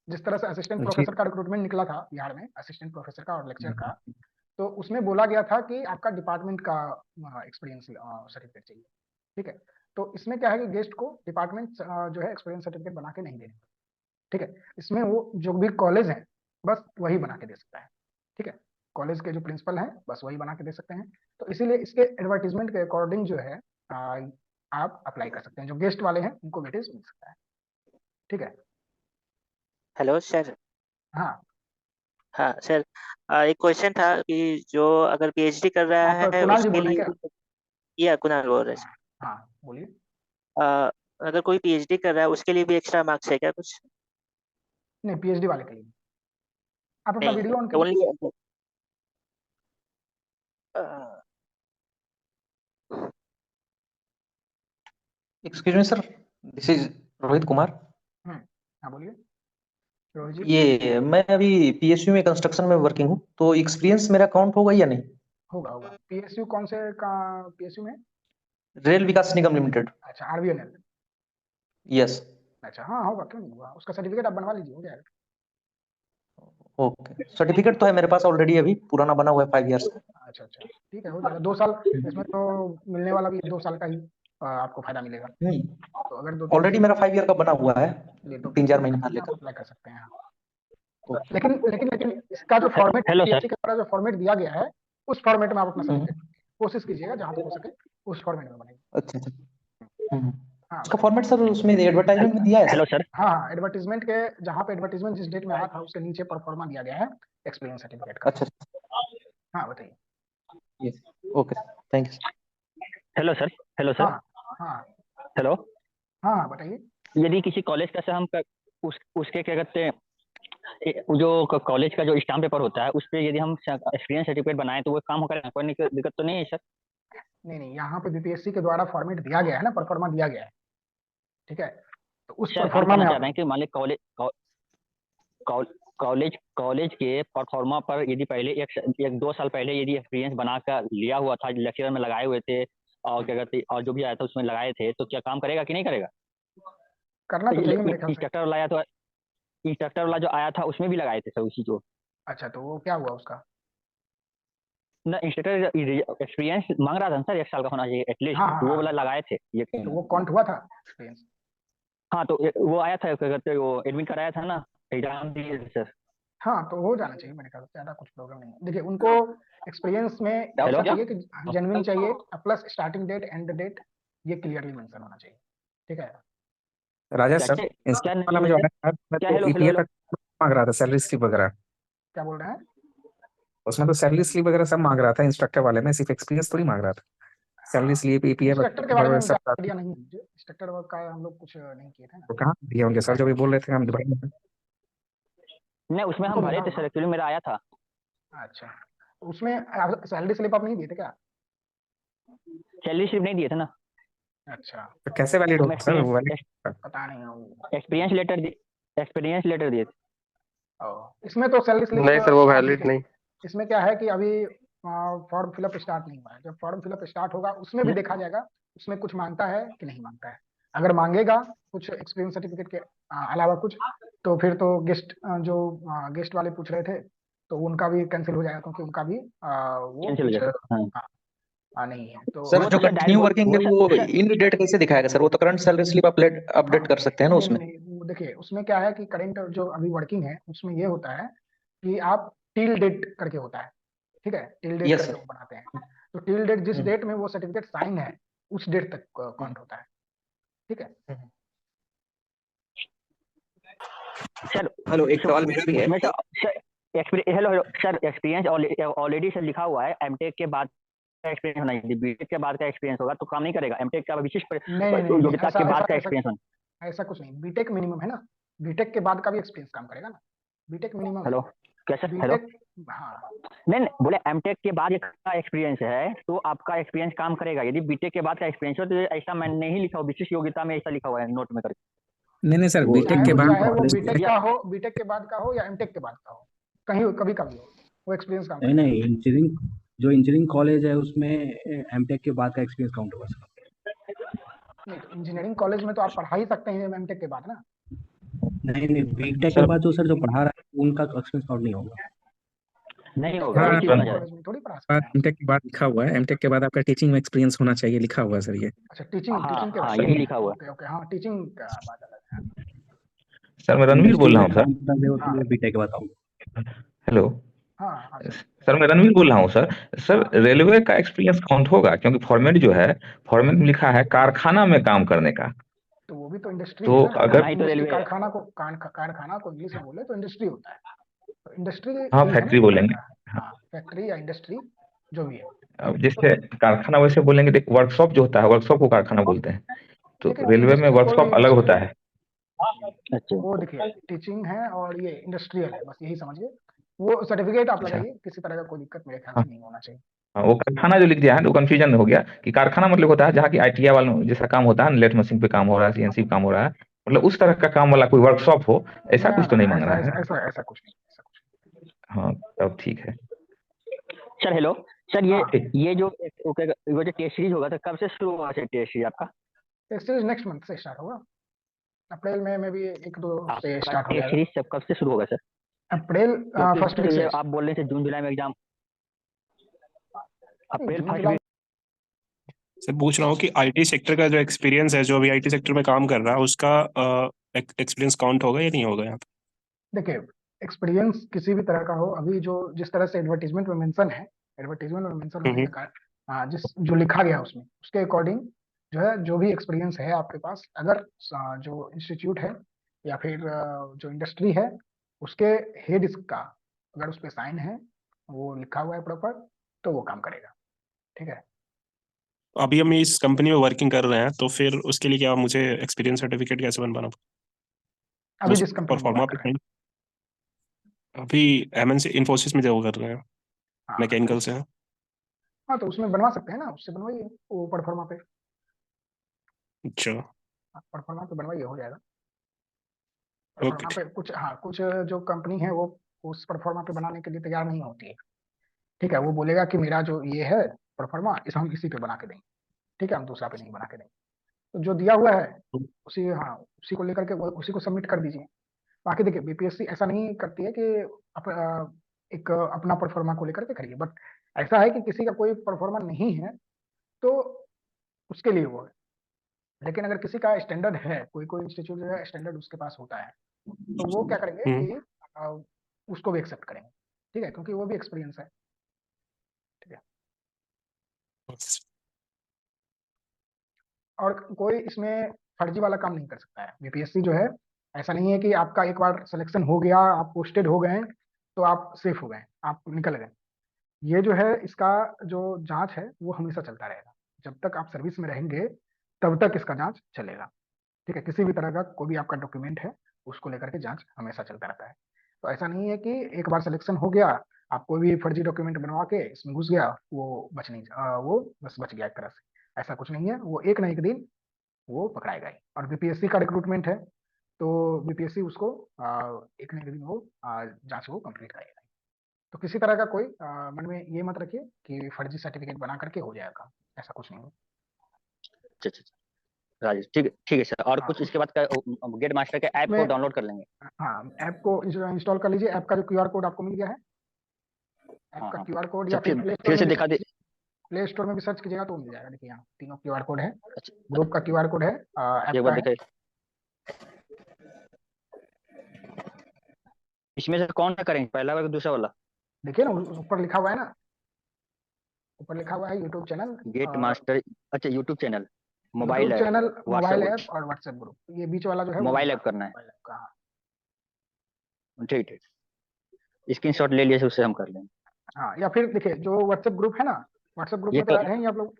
जिस तरह से असिस्टेंट जी। प्रोफेसर का रिक्रूटमेंट निकला था बिहार में, असिस्टेंट प्रोफेसर का और लेक्चर का, तो उसमें बोला गया था कि आपका डिपार्टमेंट का एक्सपीरियंस सर्टिफिकेट चाहिए। ठीक है, तो इसमें क्या है कि गेस्ट को डिपार्टमेंट जो है एक्सपीरियंस सर्टिफिकेट बना के नहीं देने। ठीक है, इसमें वो जो भी कॉलेज है बस वही बना के दे सकता है। ठीक है, कॉलेज के जो प्रिंसिपल हैं बस वही बना के दे सकते हैं। तो इसीलिए इसके एडवर्टीजमेंट के अकॉर्डिंग जो है आप अप्लाई कर सकते हैं। जो गेस्ट वाले हैं उनको वेटेज मिल सकता है। ठीक है, हेलो सर। हाँ हाँ सर, एक क्वेश्चन था कि जो अगर पीएचडी कर रहा आप है कुणाल जी उसके बोल रहे हैं लिए, या कुणाल बोल रहे हैं क्या? सर। हाँ बोलिए। अगर कोई पीएचडी कर रहा है उसके लिए भी एक्स्ट्रा मार्क्स है क्या कुछ? नहीं, पीएचडी वाले के लिए आप अपना नहीं, वीडियो ऑन कीजिए। Only. Excuse me sir, this is Rohit Kumar. Hmm, हाँ बोलिए रोहित जी। ये मैं अभी पीएसयू में कंस्ट्रक्शन में वर्किंग हूँ, तो एक्सपीरियंस मेरा काउंट होगा या नहीं? होगा होगा, पीएसयू कौन से का पीएसयू में? रेल विकास निगम लिमिटेड। अच्छा, आरबीएनएल। यस। अच्छा हाँ होगा, क्यों नहीं होगा, उसका सर्टिफिकेट आप बनवा लीजिए, हो जाएगा। ओके, सर्टिफिकेट तो है मेरे पास ऑलरेडी, अभी पुराना बना हुआ है 5 ईयर्स का। अच्छा अच्छा, ठीक है, हो जाएगा 2 साल। इसमें तो मिलने वाला भी 2 साल का ही आपको फायदा मिलेगा। तो अगर 2-3 ऑलरेडी मेरा 5 ईयर का बना हुआ है, लिए तो 3-4 कोई महीने दिक्कत का नहीं, आप लेकर। अप्लाई कर सकते हैं। हाँ। ओके। लेकिन इसका जो फॉर्मेट, हेलो सर। पीएचडी का वाला जो फॉर्मेट दिया गया है, उस फॉर्मेट में आप अपना हम्म, सर्टिफिकेट कोशिश कीजिएगा जहां तक हो सके उस फॉर्मेट में बनेगा। अच्छा अच्छा। हम्म। हाँ उसका बताइए। फॉर्मेट सर उसमें एडवर्टाइजमेंट में दिया है हेलो सर? सर। हाँ हाँ, एडवर्टीजमेंट के जहाँ पे एडवर्टीजमेंट जिस डेट में आया था उसके नीचे परफॉर्मा दिया गया है एक्सपीरियंस सर्टिफिकेट का। अच्छा। हाँ बताइए। Yes. Okay, thank you. Hello sir. Hello हाँ सर। हाँ हेलो। हाँ हाँ बताइए। यदि किसी कॉलेज का से हम उसके क्या कहते हैं, जो कॉलेज का जो स्टाम्प पेपर होता है उस पर यदि हम एक्सपीरियंस सर्टिफिकेट बनाए तो वो काम होगा, कोई दिक्कत तो नहीं है सर? नहीं नहीं, यहाँ पे बीपीएससी के द्वारा फॉर्मेट दिया गया है ना, परफॉर्मा दिया गया है। ठीक है, तो उस सर हम परफॉर्मा कहना में चाह आप, रहे हैं कि मान ली कॉलेज के परफॉर्मा पर यदि पहले एक 2 साल पहले यदि एक्सपीरियंस बना कर लिया हुआ था, लेक्चरर में लगाए हुए थे और क्या कहते और जो भी आया था उसमें लगाए थे, तो क्या काम करेगा कि नहीं करेगा? करना तो चाहिए मेरे ख्याल से। इंस्ट्रक्टर वाला आया था, इंस्ट्रक्टर वाला जो आया था उसमें भी लगाए थे सर उसी को। अच्छा, तो वो क्या हुआ उसका? ना इंस्ट्रक्टर एक्सपीरियंस मांग रहा था ना सर, 1 साल का होना चाहिए हाँ एटलीस्ट, हाँ तो वो हाँ, वाला लगाए थे ये। तो वो काउंट हुआ था एक्सपीरियंस? हाँ तो वो आया था, क्या कहते हैं, वो एडमिट कराया था ना, एग्जाम दिए थे सर। हाँ, तो हो जाना चाहिए मेरे ख्याल से, ज्यादा कुछ प्रॉब्लम नहीं है। देखिए उनको एक्सपीरियंस में हेलो ऐसा चाहिए कि जेन्युइन चाहिए, plus starting date and date ये क्लियरली मेंशन होना चाहिए। ठीक है, राजेश क्या सर, क्या इंस्ट्रक्टर नहीं वाला में जो मिले? आया था क्या? तो हेलो हेलो ईपीएफ हेलो। मांग रहा था, सैलरी स्लिप वगैरह। क्या बोल रहे हैं? उसमें तो सैलरी स्लिप वगैरह सब मांग रहा था, इंस्ट्रक्टर वाले में सिर्फ एक्सपीरियंस थोड़ी मांग रहा था। सैलरी स्लिप, ईपीएफ इंस्ट्रक्टर के बारे में सब ज्यादा था। आइडिया नहीं है मुझे, इंस्ट्रक्टर वर्क का हम लोग कुछ नहीं किए थे ना। तो कहाँ दिए होंगे सर, जो भी बोल रहे थे हम दुबई में। नहीं, उसमें हमको हम भरे मिला थे होगा। सर, एक्चुअली मेरा आया था। अच्छा, उसमें सैलरी स्लिप आप नहीं दिए थे क्या? सैलरी स्लिप नहीं दिए थे ना। अच्छा, तो कैसे वैलिड हम होगा सर, वैलिड? पता नहीं एक्सपीरियंस लेटर दिए, एक्सपीरियंस लेटर दिए थे। इसमें तो सैलरी स्लिप नहीं सर, वो आप वैलिड देखिए, नहीं। इसमें क्या है कि अभी फॉर्म फिलअप स्टार्ट नहीं हुआ है। जब फॉर्म फिलअप स्टार्ट होगा उसमें भी देखा जाएगा उसमें कुछ मांगता है कि नहीं मांगता है। अगर मांगेगा कुछ एक्सपीरियंस सर्टिफिकेट के अलावा कुछ, तो फिर तो जो गेस्ट वाले पूछ रहे थे तो उनका भी कैंसिल हो जाएगा, क्योंकि उनका भी वो कैंसिल हो कुछ गया सर। हाँ, नहीं है तो सर वो जो तो सर कंटिन्यू डायरेक्ट वर्किंग है वो वो सर इन डेट कैसे दिखाएगा सर? वो तो करंट सैलरी स्लिप अपडेट कर सकते हैं ना नहीं नहीं उसमें। नहीं, वो देखिए उसमें क्या है कि करेंट जो अभी वर्किंग है उसमें ये होता है कि आप टिल डेट करके होता है। ठीक है, टिल डेट यस करके सर। वो बनाते हैं। तो टिल डेट जिस डेट में वो सर्टिफिकेट साइन है उस डेट तक काउंट होता है। ठीक है, सर हेलो, एक सवाल मेरा भी है। उसमें sir hello hello sir, experience already sir लिखा हुआ है, एमटेक के बाद का एक्सपीरियंस होना चाहिए। बीटेक के बाद का एक्सपीरियंस होगा तो काम नहीं करेगा। एमटेक का विशिष्ट नहीं नहीं नहीं नहीं, योग्यता ऐसा के ऐसा बाद का ऐसा एक्सपीरियंस होना। ऐसा कुछ नहीं। बीटेक मिनिमम है ना, बीटेक के बाद का भी एक्सपीरियंस काम करेगा ना, बीटेक मिनिमम है। हेलो, क्या सर? हेलो, बीटेक, हाँ नहीं नहीं, बोले एमटेक के बाद का एक्सपीरियंस है तो आपका एक्सपीरियंस काम करेगा। यदि बीटेक के बाद का एक्सपीरियंस हो तो ऐसा मैंने नहीं लिखा हो, विशिष्ट योग्यता में ऐसा लिखा हुआ है नोट में करके। नहीं नहीं सर, वो बीटेक के बाद चाहे वो बीटेक या का हो, बीटेक के बाद का हो या एमटेक के बाद का हो, कहीं कभी का भी हो, वो एक्सपीरियंस काम नहीं करेगा। नहीं, इंजीनियरिंग कॉलेज है उसमें एमटेक के बाद का एक्सपीरियंस काउंट होगा सर। नहीं तो इंजीनियरिंग कॉलेज में तो आप पढ़ा ही सकते हैं एमटेक के बाद ना। नहीं नहीं, बीटेक के सर बाद जो सर जो पढ़ा रहा है उनका एक्सपीरियंस काउंट नहीं होगा। नहीं बीटेक के होगा, बाद वही हाँ, चीज इंजीनियरिंग समझ रहे कॉलेज में थोड़ी पढ़ा बाद सकते हैं। एमटेक के बाद लिखा हुआ है, एमटेक के बाद आपका टीचिंग में एक्सपीरियंस होना चाहिए, लिखा हुआ है सर ये। अच्छा, टीचिंग हैं। हाँ टीचिंग के हाँ, बाद, यही लिखा हुआ ओके ओके, हाँ टीचिंग का बात अलग है। सर मैं रणवीर इंडस्ट्री बोल रहा में हूँ सर। काम कर रहे हो हाँ तो वो बीटेक के बाद होगा। हेलो हाँ हाँ सर, सर, मैं रणवीर बोल रहा हूँ सर। सर हाँ रेलवे का एक्सपीरियंस काउंट होगा, क्योंकि फॉर्मेट जो है, फॉर्मेट में लिखा है कारखाना में काम करने का। तो वो भी तो इंडस्ट्री है तो ना। अगर कारखाना ही तो इंडस्ट्री, रेलवे है। कारखाना को इंग्लिश में बोले तो इंडस्ट्री होता है। तो इंडस्ट्री हाँ, ही है ना फैक्ट्री एक तरह बोलेंगे। का। हाँ, फैक्ट्री या इंडस्ट्री जो भी है। अब तो जैसे कारखाना वैसे बोलेंगे, देख वर्कशॉप जो होता है, वर्कशॉप को कारखाना बोलते हैं। तो लेकिन रेलवे में इंडस्ट्री, कोई भी वर्कशॉप अलग इंडस्ट्री, होता है। अच्छा वो देखिए टीचिंग है और ये इंडस्ट्रियल है, बस यही समझिए। वो सर्टिफिकेट आप अच्छा। लगाइए, किसी तरह का कोई दिक्कत मेरे ख्याल हाँ से नहीं होना चाहिए। हाँ, वो कारखाना जो लिख दिया है तो कंफ्यूजन हो गया कि कारखाना मतलब होता है जहाँ की आईटीआई वालों जैसा काम होता है, लेट मशीन पे काम हो रहा है, सीएनसी पे काम हो रहा है, मतलब उस तरह का काम वाला कोई वर्कशॉप हो, ऐसा ना कुछ तो ना नहीं ना, मांग ऐसा रहा है। ऐसा ऐसा ऐसा कुछ नहीं, ऐसा कुछ हाँ, तब ठीक है। सर, हेलो सर, नहीं। ये हाँ, ये जो ओके, वो जो टेस्ट सीरीज होगा तो कब से शुरू होगा सर टेस्ट सीरीज आपका? टेस्ट सीरीज नेक्स्ट मंथ से स्टार्ट होगा, अप्रैल में भी एक दो से आपका स्टार्ट हो टेस्ट जाएगा। सीरीज कब से शुरू होगा सर? अप्रैल क्योंकि फर्स्ट वीक सर से। ये आप बोल रहे थे जून जुलाई में एग्जाम, नहीं, अप्रैल जून फर्स्ट जुलाई। वीक। सर पूछ रहा हूँ कि आईटी सेक्टर का जो एक्सपीरियंस है, जो अभी आईटी सेक्टर में काम कर रहा है, उसका एक्सपीरियंस काउंट होगा या नहीं होगा यहाँ पे? देखिए, एक्सपीरियंस किसी भी तरह का हो, अभी जो जिस तरह से एडवर्टीजमेंट में मेंशन है, एडवर्टीजमेंट में मेंशन होने हम्म। के कारण, जिस जो लिखा गया उसमें उसके अकॉर्डिंग जो है, जो भी एक्सपीरियंस है आपके पास, अगर जो इंस्टीट्यूट है या फिर जो इंडस्ट्री है उसके हेड का अगर उस पर साइन है, वो लिखा हुआ है प्रॉपर, तो वो काम करेगा। ठीक है, अभी हम इस कंपनी में वर्किंग कर रहे हैं, तो फिर उसके लिए क्या मुझे एक्सपीरियंस सर्टिफिकेट कैसे बनवाना पड़ेगा? अभी उस जिस कंपनी में परफॉर्मा वर्क कर पे रहे हैं। कहीं अभी एमएनसी इन्फोसिस में जॉब कर रहे हैं, हाँ मैकेनिकल से हैं। हाँ, तो उसमें बनवा सकते हैं ना, उससे बनवाइए, वो परफॉर्मा पे, अच्छा। परफॉर्मा पे बनवाइए, हो जाएगा। ओके। परफॉर्मा पे कुछ, हाँ कुछ जो कंपनी है वो उस परफॉर्मा पे बनाने के लिए तैयार नहीं होती है। ठीक है, वो बोलेगा कि मेरा जो ये है परफॉर्मा, इस हम इसी पे बना के देंगे। ठीक है, हम दूसरा पे नहीं बना के देंगे। तो जो दिया हुआ है उसी, हाँ उसी को लेकर के उसी को सबमिट कर दीजिए। बाकी देखिए, बीपीएससी ऐसा नहीं करती है कि एक अपना परफॉर्मा को लेकर के करिए, बट ऐसा है कि किसी का कोई परफॉर्मा नहीं है तो उसके लिए वो है। लेकिन अगर किसी का स्टैंडर्ड है, कोई कोई इंस्टीट्यूट जो है स्टैंडर्ड उसके पास होता है, तो वो क्या करेंगे हम्म। कि उसको भी एक्सेप्ट करेंगे। ठीक है, क्योंकि वो भी एक्सपीरियंस है। ठीक है। और कोई इसमें फर्जी वाला काम नहीं कर सकता है। बीपीएससी जो है, ऐसा नहीं है कि आपका एक बार सिलेक्शन हो गया, आप पोस्टेड हो गए तो आप सेफ हो गए, आप निकल गए। ये जो है, इसका जो जांच है वो हमेशा चलता रहेगा। जब तक आप सर्विस में रहेंगे तब तक इसका जांच चलेगा। ठीक है, किसी भी तरह का कोई भी आपका डॉक्यूमेंट है उसको लेकर के जांच हमेशा चलता रहता है। तो ऐसा नहीं है कि एक बार सिलेक्शन हो गया, आप कोई भी फर्जी डॉक्यूमेंट बनवा के इसमें घुस गया, वो बच नहीं वो बस बच गया एक तरह से। ऐसा कुछ नहीं है, वो एक ना एक दिन वो पकड़ाएगा ही। और बीपीएससी का रिक्रूटमेंट है, तो बीपीएससी उसको एक ना एक दिन वो जांच को कंप्लीट करेगा। तो किसी तरह का कोई मन में ये मत रखिए कि फर्जी सर्टिफिकेट बना करके हो जाएगा, ऐसा कुछ नहीं है। अच्छा अच्छा अच्छा। राजेश, ठीक है सर। और हाँ, कुछ इसके बाद गेट मास्टर के ऐप को उसमें डाउनलोड कर लेंगे। हाँ, ऐप को इंस्टॉल कर लीजिए। ऐप का जो क्यूआर कोड आपको मिल गया है, ऐप हाँ का हाँ क्यूआर कोड, अच्छा, या फिर फिर से दिखा दे। प्ले स्टोर में भी सर्च कीजिएगा तो मिल जाएगा। देखिए यहाँ तीनों क्यूआर कोड है, अच्छा ग्रुप का क्यूआर कोड है, ऐप एक का बार है। दिखाइए, इसमें से कौन सा करेंगे, पहला वाला कि दूसरा वाला? देखिए ना, ऊपर लिखा हुआ है ना, ऊपर लिखा हुआ है यूट्यूब चैनल, गेट मास्टर, अच्छा YouTube channel, mobile YouTube app, channel, mobile WhatsApp, app और व्हाट्सएप ग्रुप। ये बीच वाला जो है वो मोबाइल दूसरा ऐप करना है। मोबाइल ऐप का। हाँ ठीक ठीक, स्क्रीनशॉट ले लिए, उससे हम कर लेंगे। हाँ, या फिर देखिए जो व्हाट्सएप ग्रुप है ना, व्हाट्सएप ग्रुप ये में तो ऐड हैं ही आप लोग।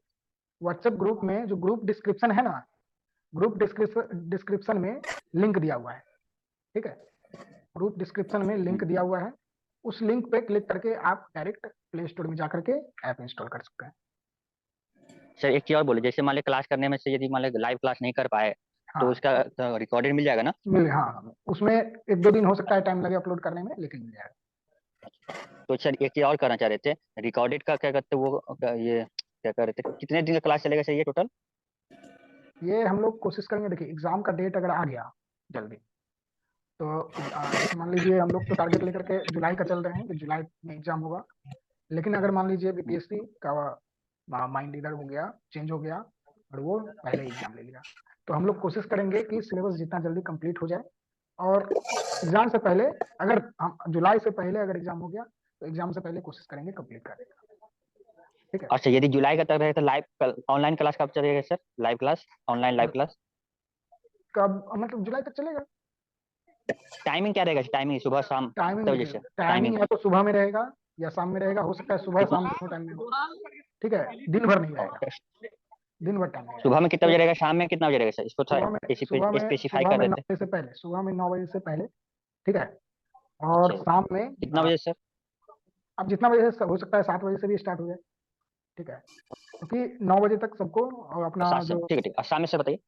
व्हाट्सएप ग्रुप में जो ग्रुप डिस्क्रिप्शन है ना, ग्रुप डिस्क्रिप्शन में लिंक दिया हुआ है। ठीक है, ग्रुप डिस्क्रिप्शन में लिंक दिया हुआ है, उस लिंक पे क्लिक करके आप डायरेक्ट प्ले स्टोर में जाकर के ऐप इंस्टॉल कर सकते हैं। सर एक चीज और बोले, जैसे मान लो क्लास करने में से यदि मान लो लाइव क्लास नहीं कर पाए तो हाँ, उसका रिकॉर्डेड मिल जाएगा ना? हाँ, उसमें एक दो दिन हो सकता है टाइम लगे अपलोड करने में, लेकिन मिल जाएगा। तो सर एक चीज और करना चाह रहे थे, रिकॉर्डेड का क्या कहते हैं वो ये क्या कर रहे थे, कितने दिन का क्लास चलेगा सर ये टोटल? ये हम लोग कोशिश करेंगे। देखिए एग्जाम का डेट अगर आ गया जल्दी, तो जैसे मान लीजिए हम लोग तो टारगेट लेकर के जुलाई का चल रहे हैं कि जुलाई में एग्जाम होगा। लेकिन अगर मान लीजिए बीपीएससी का माइंड इधर हो गया, चेंज हो गया, और वो पहले एग्जाम ले लिया, तो हम लोग कोशिश करेंगे कि सिलेबस जितना जल्दी कंप्लीट हो जाए। और एग्जाम से पहले, अगर हम जुलाई से पहले अगर एग्जाम हो गया तो एग्जाम से पहले कोशिश करेंगे कंप्लीट करने का। ठीक है, अच्छा, यदि जुलाई का तक रहेगा तो लाइव ऑनलाइन क्लास कब चलेगा sir? Live class, online live class कब मतलब जुलाई तक चलेगा। टाइमिंग क्या रहेगा? टाइमिंग सुबह शाम टाइमिंग कितने बजे देखिए, से? टाइमिंग या तो सुबह में रहेगा या शाम में रहेगा, हो सकता है सुबह शाम दोनों टाइम में हो। ठीक है, दिन भर नहीं रहेगा, दिन भर टाइम नहीं सुबह में कितना बजे रहेगा। रहेगा, शाम में कितना बजे रहेगा सर? इसको सुबह में थोड़ा स्पेसिफाई कर 9 देते। बजे से पहले, सुबह में 9 बजे से पहले। ठीक है, और अच्छा, शाम में कितना बजे सर? अब जितना बजे से हो सकता है 7 बजे से भी स्टार्ट हो जाए। ठीक है, क्योंकि 9 बजे तक सबको अपना सात से, जो, ठीक है ठीक है। और शाम में से बताइए,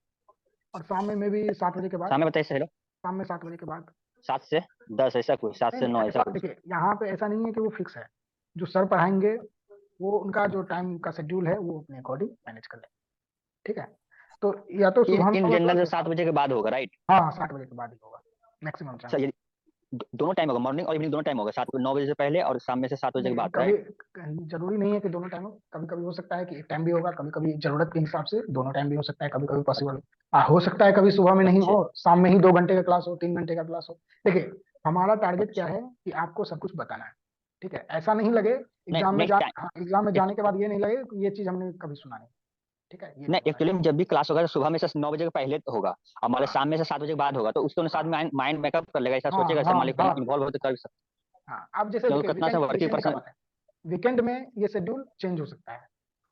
और शाम में भी 7 बजे के बाद, शाम में बताइए सर। हेलो, शाम में 7 बजे के बाद। 7 से 10 ऐसा कुछ, 7 नहीं से नहीं, 9 ऐसा ऐसा कुछ? देखिए यहाँ पे ऐसा नहीं है कि वो फिक्स है। जो सर पढ़ाएंगे वो उनका जो टाइम का शेड्यूल है वो अपने अकॉर्डिंग मैनेज कर ले। ठीक है, तो या तो सुबह में इन होगा जनरल या 7 बजे के बाद होगा, राइट? हाँ 7 बजे के बाद ही होगा मैक्सिमम सर चांस। यदि दोनों टाइम होगा, मॉर्निंग और इवनिंग दोनों टाइम होगा, 9 बजे से पहले और शाम में से 7 बजे के नहीं, बाद, कभी राइट? जरूरी नहीं है कि दोनों टाइम हो। कभी कभी हो सकता है कि एक टाइम भी होगा, कभी कभी जरूरत के हिसाब से दोनों टाइम भी हो सकता है, कभी कभी पॉसिबल हो सकता है कभी सुबह में नहीं अच्छा हो, शाम में ही 2 घंटे का क्लास हो, 3 घंटे का क्लास हो। देखिए हमारा टारगेट क्या अच्छा, है कि आपको सब कुछ बताना है। ठीक है, ऐसा नहीं लगे नहीं एग्जाम में नहीं हाँ, एग्जाम में जाने के बाद ये नहीं लगे कि ये चीज हमने कभी सुना नहीं। ठीक है, ये नहीं, नहीं होना एक्चुअली चाहिए। जब भी क्लास होगा तो सुबह में से 9 बजे के पहले तो होगा, और मान लो हाँ शाम में से 7 बजे के बाद होगा, तो उसके अनुसार हाँ माइंड मेकअप कर लेगा, ऐसा हाँ सोचेगा, ऐसा हाँ मान लो हाँ कहीं इन्वॉल्व हो तो कर सकते, हाँ। अब जैसे क्योंकि देखिए कितना सा वर्किंग वीकेंड का पर्सन। बात है, वीकेंड में ये शेड्यूल चेंज हो सकता है।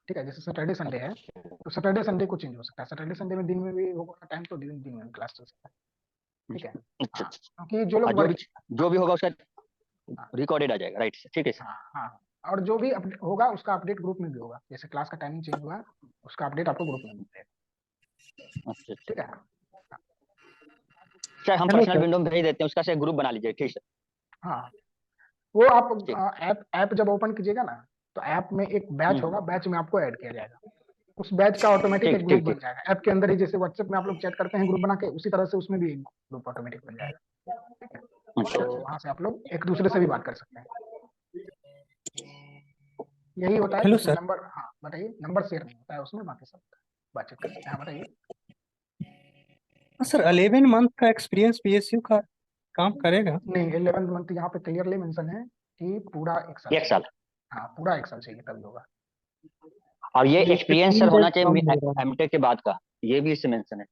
ठीक है, जैसे सैटरडे संडे है तो सैटरडे संडे को चेंज हो सकता है। सैटरडे संडे में दिन में भी होगा टाइम तो दिन दिन में क्लास चल सकता है। ठीक है, अच्छा हाँ, अच्छा, क्योंकि जो लोग जो भी वर्क, जो भी होगा उसका हाँ रिकॉर्डेड आ जाएगा, राइट? ठीक है सर। हाँ हाँ, और जो भी होगा उसका अपडेट ग्रुप में भी होगा। जैसे क्लास का टाइमिंग चेंज हुआ उसका अपडेट आपको ग्रुप में मिलेगा। अच्छा अच्छा, ठीक है, सर हम हेलो पर्सनल सर। विंडो में भेज देते हैं, उसका से ग्रुप बना लीजिए, ठीक है हाँ, वो आप ठीक। ऐप ऐप जब ओपन कीजिएगा ना, तो ऐप में एक बैच होगा, बैच में आपको ऐड किया जाएगा। उस बैच का ऑटोमेटिक ठीक एक ग्रुप ठीक बन ठीक। जाएगा ऐप के अंदर ही। जैसे व्हाट्सएप में आप लोग चैट करते हैं ग्रुप बना के, उसी तरह से उसमें भी एक ग्रुप ऑटोमेटिक बन जाएगा। ठीक है, अच्छा तो अच्छा, वहां से आप लोग एक दूसरे से भी बात कर सकते हैं। यही होता है कि हेलो उसमें सर। नंबर, हाँ बताइए, नंबर शेयर नहीं होता है उसमें, बाकी सब बातचीत कर सकते हैं। हाँ बताइए। सर 11 मंथ का एक्सपीरियंस पीएसयू का काम करेगा? नहीं, 11 मंथ यहाँ पे क्लियरली मेंशन है कि पूरा 1 साल एक चाहिए। साल। हाँ, पूरा 1 साल चाहिए तभी होगा। और ये ये एक्सपीरियंस सर 15 होना डेज कम चाहिए हो रहा है। एमटेक के बाद का, ये भी इससे मेंशन है।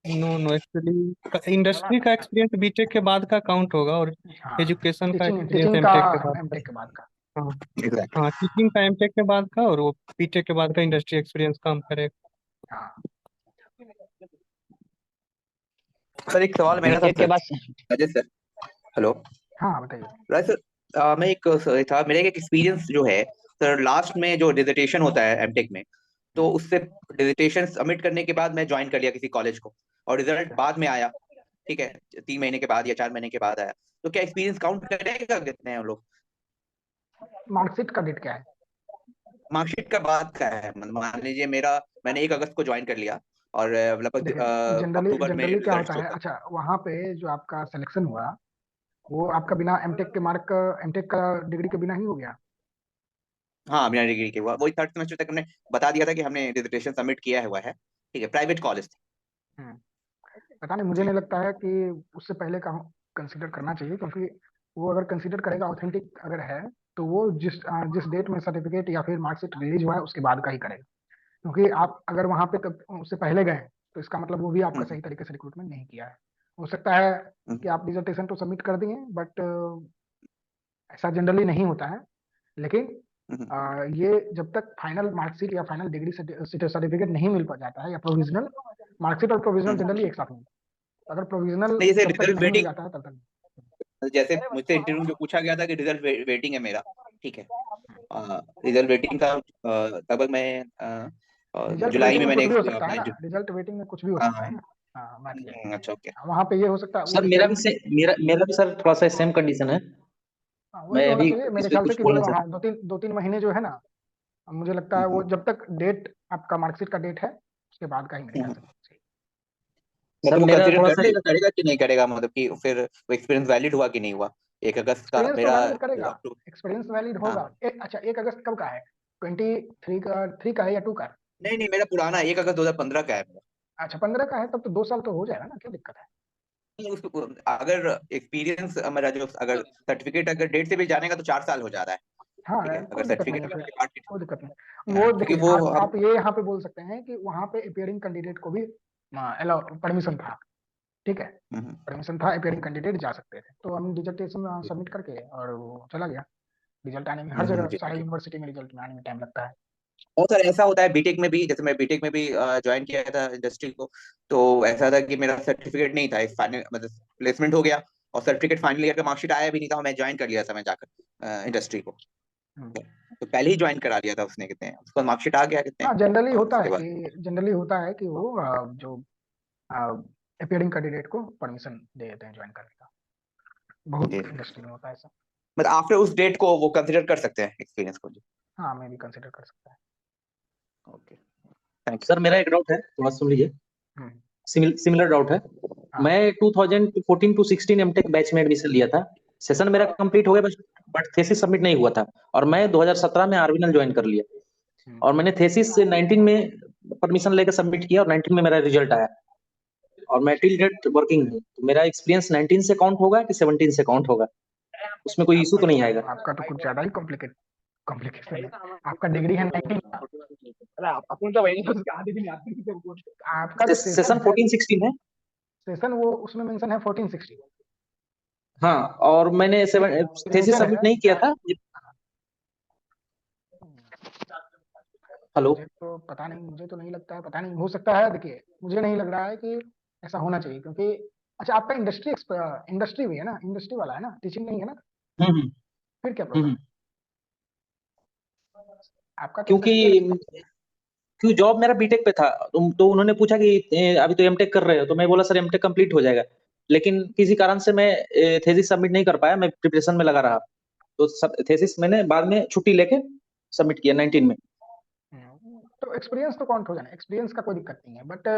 नो एक्चुअली इंडस्ट्री का एक्सपीरियंस बीटेक के बाद का काउंट होगा, और हाँ, एजुकेशन का टीचिंग एक्सपीरियंस टीचिंग का एमटेक के बाद का। एमटेक के बाद का। हाँ एग्जैक्ट। हाँ, टीचिंग का एमटेक के बाद का, और वो बीटेक के बाद का इंडस्ट्री एक्सपीरियंस काम करेगा। हाँ, सर एक सवाल मेरा था बीटेक के सर। बाद अजय सर, हेलो। हाँ बताइए। राइट सर, मैं एक था, मेरा एक एक्सपीरियंस जो है सर, लास्ट में जो डिसर्टेशन होता है एमटेक में, तो उससे डिसर्टेशन सबमिट करने के बाद मैं ज्वाइन कर लिया किसी कॉलेज को, और रिजल्ट बाद में आया, ठीक है, 3 महीने के बाद या 4 महीने के बाद आया, तो क्या एक्सपीरियंस काउंट करेगा कितने हैं हम लोग? मार्कशीट का डेट क्या है? मार्कशीट का बाद का है, मान लीजिए मैंने 1 अगस्त को ज्वाइन कर लिया, और लगभग देखिए, जनरली अक्टूबर में जनरली क्या रिजल्ट होता है, होता अच्छा वहाँ पे जो आपका सिलेक्शन हुआ वो आपका बिना एमटेक के मार्क, एमटेक का डिग्री के बिना ही हो गया। हाँ, बिना डिग्री के हुआ, वही 3rd सेमेस्टर तक हमने बता दिया था कि हमने डिसर्टेशन सबमिट किया हुआ है, ठीक है, प्राइवेट कॉलेज थी। पता नहीं, मुझे नहीं लगता है कि उससे पहले का कंसीडर करना चाहिए, क्योंकि वो अगर कंसीडर करेगा ऑथेंटिक अगर है तो वो जिस डेट में सर्टिफिकेट या फिर मार्कशीट रिलीज हुआ है उसके बाद का ही करेगा। क्योंकि आप अगर वहां पे उससे पहले गए तो इसका मतलब वो भी आपका सही तरीके से रिक्रूटमेंट नहीं किया है। हो सकता है कि आप डिसर्टेशन तो सबमिट कर दिए, बट ऐसा जनरली नहीं होता है। लेकिन ये जब तक फाइनल मार्कशीट या फाइनल डिग्री सर्टिफिकेट नहीं मिल पा जाता है, या प्रोविजनल मार्कशीट और प्रोविजनल जनरली एक साथ मिलता है, अगर प्रोविजनल नहीं, जैसे जब तक रिजल्ट नहीं मिल वेटिंग, जाता है तब तक। जैसे मुझसे इंटरव्यू में पूछा गया था कि रिजल्ट वेटिंग है मेरा, ठीक है, रिजल्ट वेटिंग था, लगभग मैं रिजल्ट जुलाई वेटिंग में में मैंने कुछ भी हो सकता है अपना ना, रिजल्ट वेटिंग में कुछ भी हो सकता है ना। हाँ, बात ये है। अच्छा, ओके। वहाँ पे ये हो सकता है, वो सर मेरा appearing- भी से मेरा भी सर थोड़ा सा सेम कंडीशन है। हाँ, वही मैं तो होना अभी चाहिए मेरे इस पे ख्याल से कुछ कि बोल दो, नहीं हाँ, सकता। दो तीन महीने जो है ना, मुझे लगता है वो जब तक डेट आपका मार्कशीट का डेट है उसके बाद का ही मेरे ख्याल से होना चाहिए। सर मतलब वो मेरा कंसीडर थोड़ा कर सा लेगा, करेगा कि नहीं करेगा, मतलब कि फिर वो एक्सपीरियंस वैलिड हुआ कि नहीं हुआ? 1 अगस्त का एक्सपीरियंस तो मेरा वैलिड करेगा, अक्टूबर। एक्सपीरियंस वैलिड हाँ, होगा। अच्छा, 1 अगस्त कब का है? 23 का है या 2 का? नहीं नहीं, मेरा पुराना 1 अगस्त 2015 का है मेरा। अच्छा, 15 का है, तब तो 2 साल तो हो जाएगा ना, क्या दिक्कत है? अगर एक्सपीरियंस मेरा जो, अगर सर्टिफिकेट अगर डेट से भी जानेगा तो 4 साल हो जा रहा है, हाँ, ठीक है, अगर कोई दिक्कत नहीं सर्टिफिकेट है अगर फिर, के बाद, कोई दिक्कत नहीं। वो क्योंकि देखिए, वो आप ये यहाँ पे बोल सकते हैं कि वहाँ पे अपियरिंग कैंडिडेट को भी अलाउ परमिशन था, ठीक है, परमिशन था, अपियरिंग कैंडिडेट जा सकते थे। तो हम डिसर्टेशन सबमिट करके और वो चला गया। रिजल्ट आने में हर जगह, जी, सारी यूनिवर्सिटी में रिजल्ट में आने में टाइम लगता है। और सर ऐसा होता है बीटेक में भी, जैसे मैं बीटेक में भी ज्वाइन किया था इंडस्ट्री को, तो ऐसा था कि मेरा सर्टिफिकेट नहीं था, एक फाइनल मतलब प्लेसमेंट हो गया, और सर्टिफिकेट फाइनल ईयर का मार्कशीट आया भी नहीं था, मैं ज्वाइन कर लिया था, मैं जाकर इंडस्ट्री को, तो पहले ही ज्वाइन करा लिया था उसने, कितने उसका मार्कशीट आ गया कितने, हाँ, जनरली और होता है उसके बाद कि वो जो अपियरिंग कैंडिडेट को परमिशन दे देते हैं ज्वाइन करने का। बहुत जी, इंडस्ट्री में होता है ऐसा। मतलब आफ्टर उस डेट को वो कंसिडर कर सकते हैं एक्सपीरियंस को जी। हाँ, मैं भी कंसिडर कर सकता है। ओके, थैंक सर मेरा एक डाउट है, थोड़ा सुन लीजिए। सिमिलर डाउट है। मैं 2014 टू 16 एमटेक बैच में एडमिशन लिया था। सेशन मेरा कंप्लीट हो गया, बट थेसिस सबमिट नहीं हुआ था, और मैं 2017 में आर्विनल ज्वाइन कर लिया, और मैंने थेसिस से 19 में परमिशन लेकर सबमिट किया, और 19 में मेरा रिजल्ट आया, और मैं टिल डेट वर्किंग हूँ। तो मेरा एक्सपीरियंस 19 से काउंट होगा कि 17 से काउंट होगा? उसमें कोई इशू तो नहीं आएगा? आपका तो कुछ ज्यादा ही कॉम्प्लिकेशन है। आपका डिग्री है 19 का। आपका जो सेशन 14-16 है। सेशन वो उसमें मेंशन है 14-16। हाँ, और मैंने थेसिस मेंशन है। सबमिट नहीं किया था। हेलो, मुझे तो पता नहीं, मुझे तो नहीं लगता है, पता नहीं, हो सकता है। देखिए, मुझे नहीं लग रहा है कि ऐसा होना चाहिए, क्योंकि अच्छा आपका इंडस्ट्री भी है ना, इंडस्ट्री वाला है ना, टीचिंग नहीं है ना, फिर क्या प्रॉब्लम? आपका तो क्योंकि जॉब मेरा बीटेक पे था, तो उन्होंने पूछा कि अभी तो एमटेक कर रहे हो, तो मैं बोला सर एमटेक कंप्लीट हो जाएगा, लेकिन किसी कारण से मैं थेसिस सबमिट नहीं कर पाया, मैं प्रिपरेशन में लगा रहा, तो थेसिस मैंने बाद में छुट्टी लेके सबमिट किया 19 में। तो एक्सपीरियंस तो काउंट हो जाना, एक्सपीरियंस का कोई दिक्कत नहीं है, बट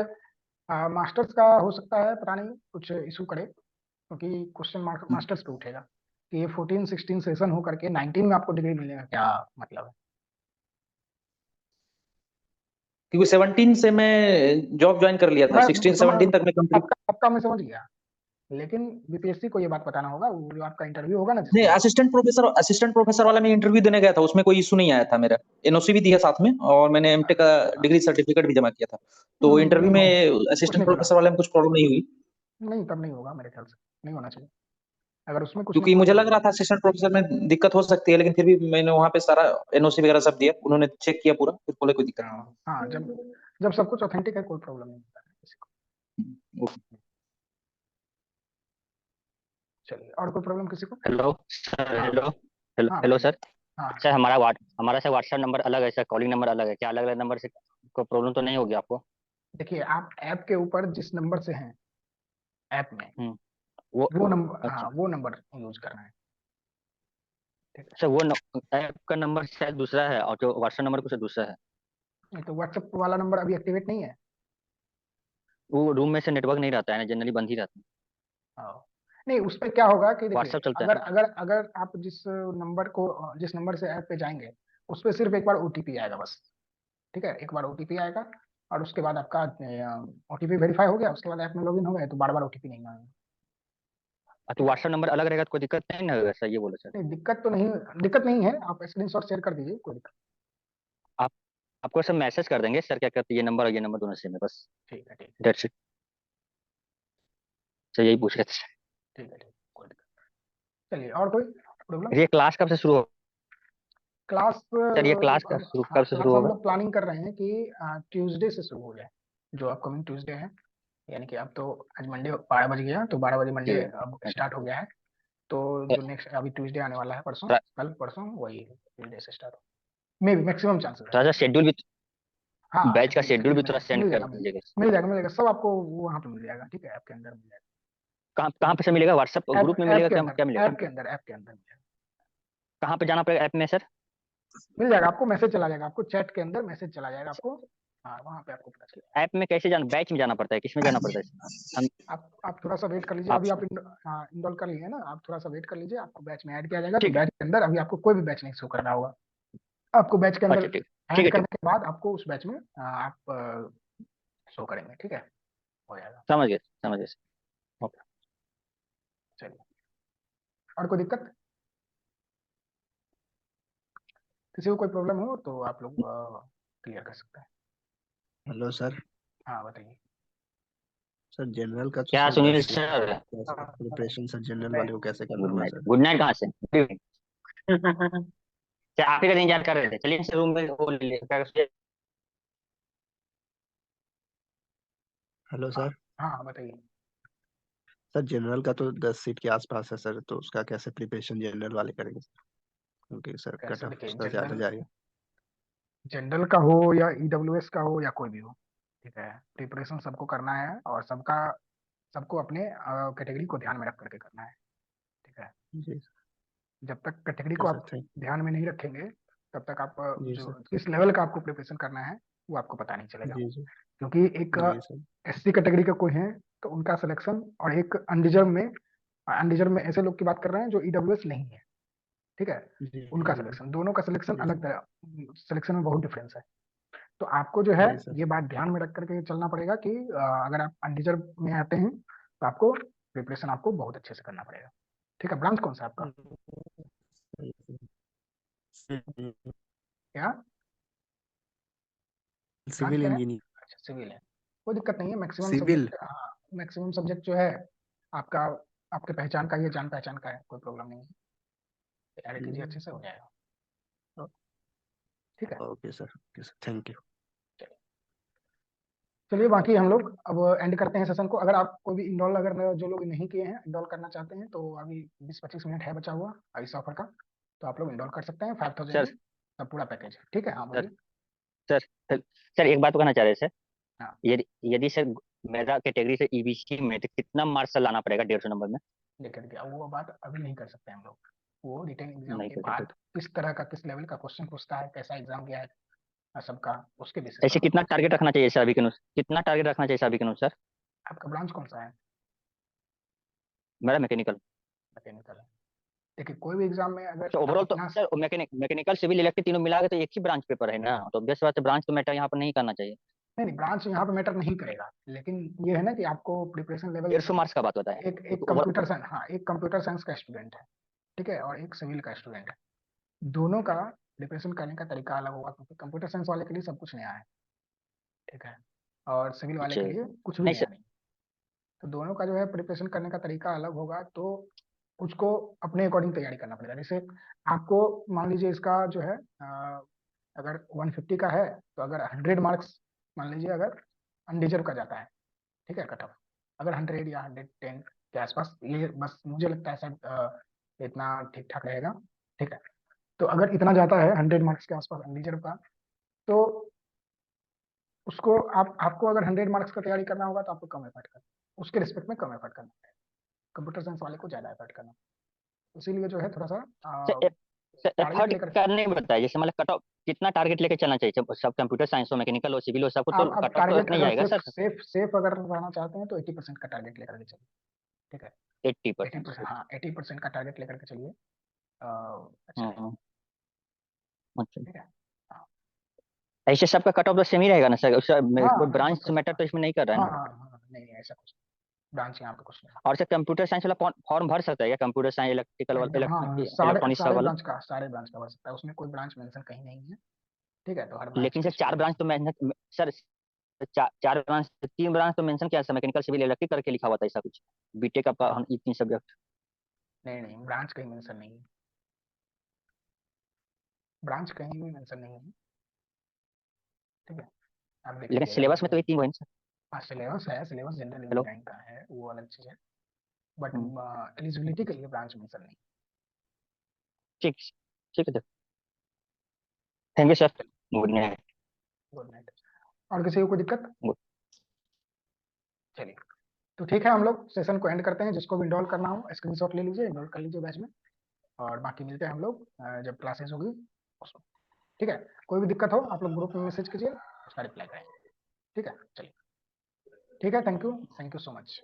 मास्टर्स का हो सकता है, पता नहीं कुछ इशू करे, क्योंकि क्वेश्चन मास्टर्स पे उठेगा कि ये 14-16 सेशन हो करके 19 में आपको डिग्री मिलने का क्या मतलब है। क्योंकि 17 से मैं जॉब ज्वाइन कर लिया था, 16-17 तक मैं कंप्लीट। आपका मैं समझ गया, लेकिन बीपीएससी को ये बात बताना होगा, वो जो आपका इंटरव्यू होगा ना नहीं, जिसमें असिस्टेंट प्रोफेसर वाला मैं इंटरव्यू देने गया था, उसमें कोई इशू नहीं आया था। मेरा एनओसी भी दिया साथ में, और मैंने एमटेक का डिग्री सर्टिफिकेट भी जमा किया था। तो इंटरव्यू में कुछ असिस्टेंट नहीं बोला, प्रोफेसर वाले में कुछ प्रॉब्लम नहीं हुई, नहीं तब नहीं होगा मेरे ख्याल से, नहीं होना चाहिए अगर उसमें कुछ नहीं क्योंकि हुआ मुझे तो। लग रहा था असिस्टेंट प्रोफेसर में दिक्कत हो सकती है, लेकिन फिर भी मैंने वहां पे सारा एनओसी वगैरह सब दिया, उन्होंने चेक किया पूरा, फिर बोले कोई दिक्कत हाँ हाँ, जब सब कुछ ऑथेंटिक है कोई प्रॉब्लम नहीं होता है किसी को। नहीं। ओके। चलिए, और कोई प्रॉब्लम किसी को? Hello sir. हाँ हेलो हेलो हाँ हेलो बताइए। सर। हाँ सर हमारा सर व्हाट्सएप नंबर अलग है सर, कॉलिंग नंबर अलग है, क्या अलग अलग नंबर से कोई प्रॉब्लम तो नहीं होगी आपको? देखिए, आप ऐप के ऊपर जिस नंबर से हैं ऐप में, वो वो नंबर, अच्छा हाँ वो नंबर यूज करना है, ठीक है? सर, वो ऐप का नंबर शायद दूसरा है और जो व्हाट्सएप नंबर कुछ दूसरा है। नहीं तो व्हाट्सएप वाला नंबर अभी एक्टिवेट नहीं है। वो रूम में से नेटवर्क नहीं रहता है ना, जनरली बंद ही रहता है। हाँ, नहीं उस पे क्या होगा कि देखिए, व्हाट्सएप चलता है अगर ना। अगर अगर आप जिस नंबर से ऐप पे जाएंगे, उस पे सिर्फ एक बार ओटीपी आएगा बस, ठीक है? एक बार ओटीपी आएगा, और उसके बाद आपका ओटीपी वेरीफाई हो गया, उसके बाद ऐप में लॉगिन हो गए तो बार बार ओटीपी नहीं आएगा। तो व्हाट्सएप नंबर अलग रहेगा तो कोई दिक्कत नहीं ना होगा सर, ये बोलो सर। नहीं दिक्कत नहीं है, आप स्क्रीनशॉट शेयर कर दीजिए, कोई दिक्कत आप आपको सर मैसेज कर देंगे सर, क्या कहते हैं, ये नंबर और ये नंबर दोनों सेम है बस। ठीक है, ठीक है, दैट्स इट। सर यही पूछ रहे थे। ठीक है, ठीक, कोई दिक्कत। चलिए, और कोई प्रॉब्लम? ये क्लास कब से शुरू होगा क्लास सर? ये क्लास अब हाँ, कब से क्लास शुरू हम होगा? लोग प्लानिंग कर रहे हैं कि ट्यूसडे से शुरू हो जाए, जो अपकमिंग ट्यूसडे है। यानी कि अब तो आज मंडे 12 बज गया, तो 12 बजे मंडे अब स्टार्ट हो गया है। तो जो नेक्स्ट अभी ट्यूसडे आने वाला है, परसों, कल परसों, वही ट्यूसडे से स्टार्ट हो, मे भी मैक्सिमम चांसेस है। थोड़ा सा शेड्यूल भी, हाँ, बैच का शेड्यूल भी थोड़ा सेंड मिल कर जाएगा, दीजिएगा। मिल जाएगा, सब आपको वहाँ पे मिल जाएगा, ठीक है? ऐप के अंदर मिल जाएगा। कहाँ कहाँ पे से मिलेगा? व्हाट्सएप ग्रुप में ऐप मिलेगा? के क्या अंदर, क्या मिलेगा? ऐप के अंदर मिल जाएगा। कहाँ पे जाना पड़ेगा ऐप में सर? मिल जाएगा आपको, मैसेज चला जाएगा आपको, चैट के अंदर मैसेज चला जाएगा आपको। हाँ, वहाँ पे आपको पता चलेगा। ऐप में कैसे जाना, बैच में जाना पड़ता है, किसमें जाना पड़ता है? हम आप थोड़ा सा वेट कर लीजिए, आप अभी आप इंस्टॉल कर लिए ना, आप थोड़ा सा वेट कर लीजिए, आपको बैच में ऐड किया जाएगा। तो ठीक है। बैच के अंदर अभी आपको कोई भी बैच नहीं शो करना होगा, आपको बैच के अंदर अच्छा ठीक ऐड है ठीक। करने के बाद आपको उस बैच में आप शो करेंगे, ठीक है? हो जाएगा। समझ गए सर। ओके। चलिए, और कोई दिक्कत? किसी को कोई प्रॉब्लम हो तो आप लोग क्लियर कर सकते हैं। Hello sir. हाँ बताइए। सर जनरल का तो क्या सर सुनील 10 सीट सर? कैसे प्रिपरेशन सर जनरल वाले को कैसे करना गुड होगा नाइट, सर? गुड नाइट कहाँ से? Good evening. क्या आप ही का इंतजार कर रहे थे? चलिए इस रूम में वो ले लीजिए, क्या कहते हैं? हेलो हाँ सर। हाँ बताइए। सर जनरल का तो 10 सीट के आसपास है सर, तो उसका कैसे प्रिपरेशन जनरल वाले करेंगे सर? क्योंकि सर कट कैसे? ऑफ देखिए, सर ज्यादा जा रही है। जनरल का हो या ईडब्ल्यूएस का हो या कोई भी हो, ठीक है, प्रिपरेशन सबको करना है, और सबको अपने कैटेगरी को ध्यान में रख करके करना है, ठीक है? जी जब तक कैटेगरी को सर। आप थैंक ध्यान में नहीं रखेंगे, तब तक आप जी जो सर। किस लेवल का आपको प्रिपरेशन करना है वो आपको पता नहीं चलेगा। जी जी क्योंकि एक जी सर। एससी कैटेगरी का कोई है तो उनका सिलेक्शन, और एक अनडिजर्व में ऐसे लोग की बात कर रहे हैं जो ईडब्ल्यूएस नहीं है, ठीक है? जी उनका जी सिलेक्शन, दोनों का सिलेक्शन जी अलग सर। तरह, सिलेक्शन में बहुत डिफरेंस है। तो आपको जो है जी सर। ये बात ध्यान में रख करके चलना पड़ेगा कि अगर आप अनडिजर्व में आते हैं तो आपको प्रिपरेशन आपको बहुत अच्छे से करना पड़ेगा, ठीक है? ब्रांच कौन सा है आपका? क्या ब्रांच सिविल क्या है? इंजीनियर। अच्छा, सिविल है, कोई दिक्कत नहीं है। Maximum civil. सब्जेक्ट, हाँ मैक्सिमम सब्जेक्ट जो है आपका, आपके पहचान का ही है, जान पहचान का है, कोई प्रॉब्लम नहीं है, तैयारी कीजिए, अच्छे से हो जाएगा, ठीक है? Okay sir thank you. चलिए, बाकी हम लोग अब एंड करते हैं सेशन को। अगर आप कोई भी इंडॉल, अगर जो लोग नहीं किए हैं, इंडॉल करना चाहते हैं, तो अभी 20-25 मिनट है बचा हुआ इस ऑफर का, तो आप लोग इंडॉल कर सकते हैं 5000 सर में, सब पूरा पैकेज है, ठीक है? हाँ सर बोलिए। सर सर सर, एक बात तो कहना चाह रहे थे सर। हाँ यदि यदि सर मेरा कैटेगरी से ईबीसी में, तो कितना मार्क्स लाना पड़ेगा 150 नंबर में? देखिए देखिए, अब वो बात अभी नहीं कर सकते हम लोग, वो रिटन एग्जाम नहीं के कर सकते? बाद किस तरह का, किस लेवल का क्वेश्चन पूछता है, कैसा एग्जाम गया है सबका, उसके बेसिस पर ऐसे हम कितना लोग। टारगेट रखना चाहिए सर अभी के अनुसार? कितना टारगेट रखना चाहिए सर अभी के अनुसार? आपका ब्रांच कौन सा है? मेरा मैकेनिकल। मैकेनिकल है। देखिए, कोई भी एग्जाम में अगर तो आप ओवरऑल तो इतना, सर मैकेनिकल सिविल इलेक्ट्रिक तीनों मिला के तो एक ही ब्रांच पेपर है ना, तो ऑब्वियस बात है ब्रांच तो मैटर यहाँ पर नहीं करना चाहिए। नहीं ब्रांच यहाँ पे मैटर नहीं करेगा, लेकिन ये है ना कि आपको प्रिपरेशन लेवल 150 मार्क्स का बात बताया। एक कंप्यूटर साइंस, हाँ एक कंप्यूटर साइंस का स्टूडेंट है, ठीक है, और एक सिविल का स्टूडेंट है, दोनों का प्रिपरेशन करने का तरीका अलग होगा, क्योंकि कंप्यूटर साइंस वाले के लिए सब कुछ नया है, ठीक है, और सिविल वाले के लिए कुछ भी नहीं नया सर, नहीं। तो दोनों का जो है प्रिपरेशन करने का तरीका अलग होगा, तो उसको अपने अकॉर्डिंग तैयारी करना पड़ेगा। जैसे आपको मान लीजिए इसका जो है अगर 150 का है, तो अगर 100 मार्क्स मान लीजिए अगर अनडिजर्व का जाता है, ठीक है, कट ऑफ अगर 100 या 110 के आसपास, ये बस मुझे लगता है शायद इतना ठीक ठाक रहेगा, ठीक है। तो अगर इतना जाता है 100 मार्क्स के आसपास अनडिजर्व का, तो उसको आपको अगर 100 मार्क्स का तैयारी करना होगा तो आपको कम एफर्ट करना, उसके रिस्पेक्ट में कम एफर्ट करना है, कंप्यूटर साइंस वाले को ज्यादा एफर्ट करना, इसीलिए जो है थोड़ा सा टारगेट एफर्ट लेकर करने बताया, जैसे मतलब कट ऑफ कितना टारगेट लेके चलना चाहिए, सब कंप्यूटर साइंस हो, मैकेनिकल हो, सिविल हो, सबको तो आप कट ऑफ तो टारगेट इतना ही अगर आएगा सेफ सर। सेफ सेफ अगर रहना चाहते हैं तो 80% का टारगेट लेकर के चलिए, ठीक है, 80%। 80%, हाँ 80% का टारगेट लेकर के चलिए, अच्छा रहेगा, अच्छा, ठीक है, हाँ ऐसे सबका कट ऑफ तो सेम ही रहेगा ना सर, कोई हाँ ब्रांच सबका मैटर तो इसमें नहीं कर रहा है हाँ ना। हाँ हाँ नहीं नहीं ऐसा कुछ ब्रांच यहाँ पे कुछ नहीं, और सर कंप्यूटर साइंस वाला फॉर्म भर सकता है क्या, कंप्यूटर साइंस इलेक्ट्रिकल वाला, एकदम हाँ हाँ, इलेक्ट्रॉनिक्स सब वाला? सारे ब्रांच का भर सकता है, उसमें कोई ब्रांच मेंशन कहीं नहीं है, ठीक है, तो हर ब्रांच लेकिन के सर 4 स्टूडेंट, ब्रांच तो मेहनत सर, 4 ब्रांच, 3 ब्रांच तो मेंशन किया सर, मैकेनिकल सिविल इलेक्ट्रिक करके लिखा हुआ था ऐसा कुछ, बीटेक का हाँ इतनी सब्जेक्ट। नहीं नहीं ब्रांच कहीं मेंशन नहीं है, ब्रांच कहीं भी मेंशन नहीं है, ठीक है, आप देख लेकिन लीजिएगा सिलेबस में वैसे। तो ये 3 है ना सर। हाँ सिलेबस है, सिलेबस जनरल हेलो। इंजीनियरिंग का है, वो अलग चीज है, बट एलिजिबिलिटी के लिए ब्रांच मेंशन नहीं। ठीक, ठीक है sir, thank you sir, good night. Good night. और किसी को कोई दिक्कत? चलिए तो ठीक है, हम लोग सेशन को एंड करते हैं, जिसको भी इंस्टॉल करना हो स्क्रीनशॉट ले लीजिए, इंस्टॉल कर लीजिए बैच में, और बाकी मिलते हैं हम लोग जब क्लासेस होगी उसमें, ठीक है। कोई भी दिक्कत हो आप लोग ग्रुप में मैसेज कीजिए, उसका रिप्लाई करेंगे, ठीक है। चलिए ठीक है, थैंक यू सो मच।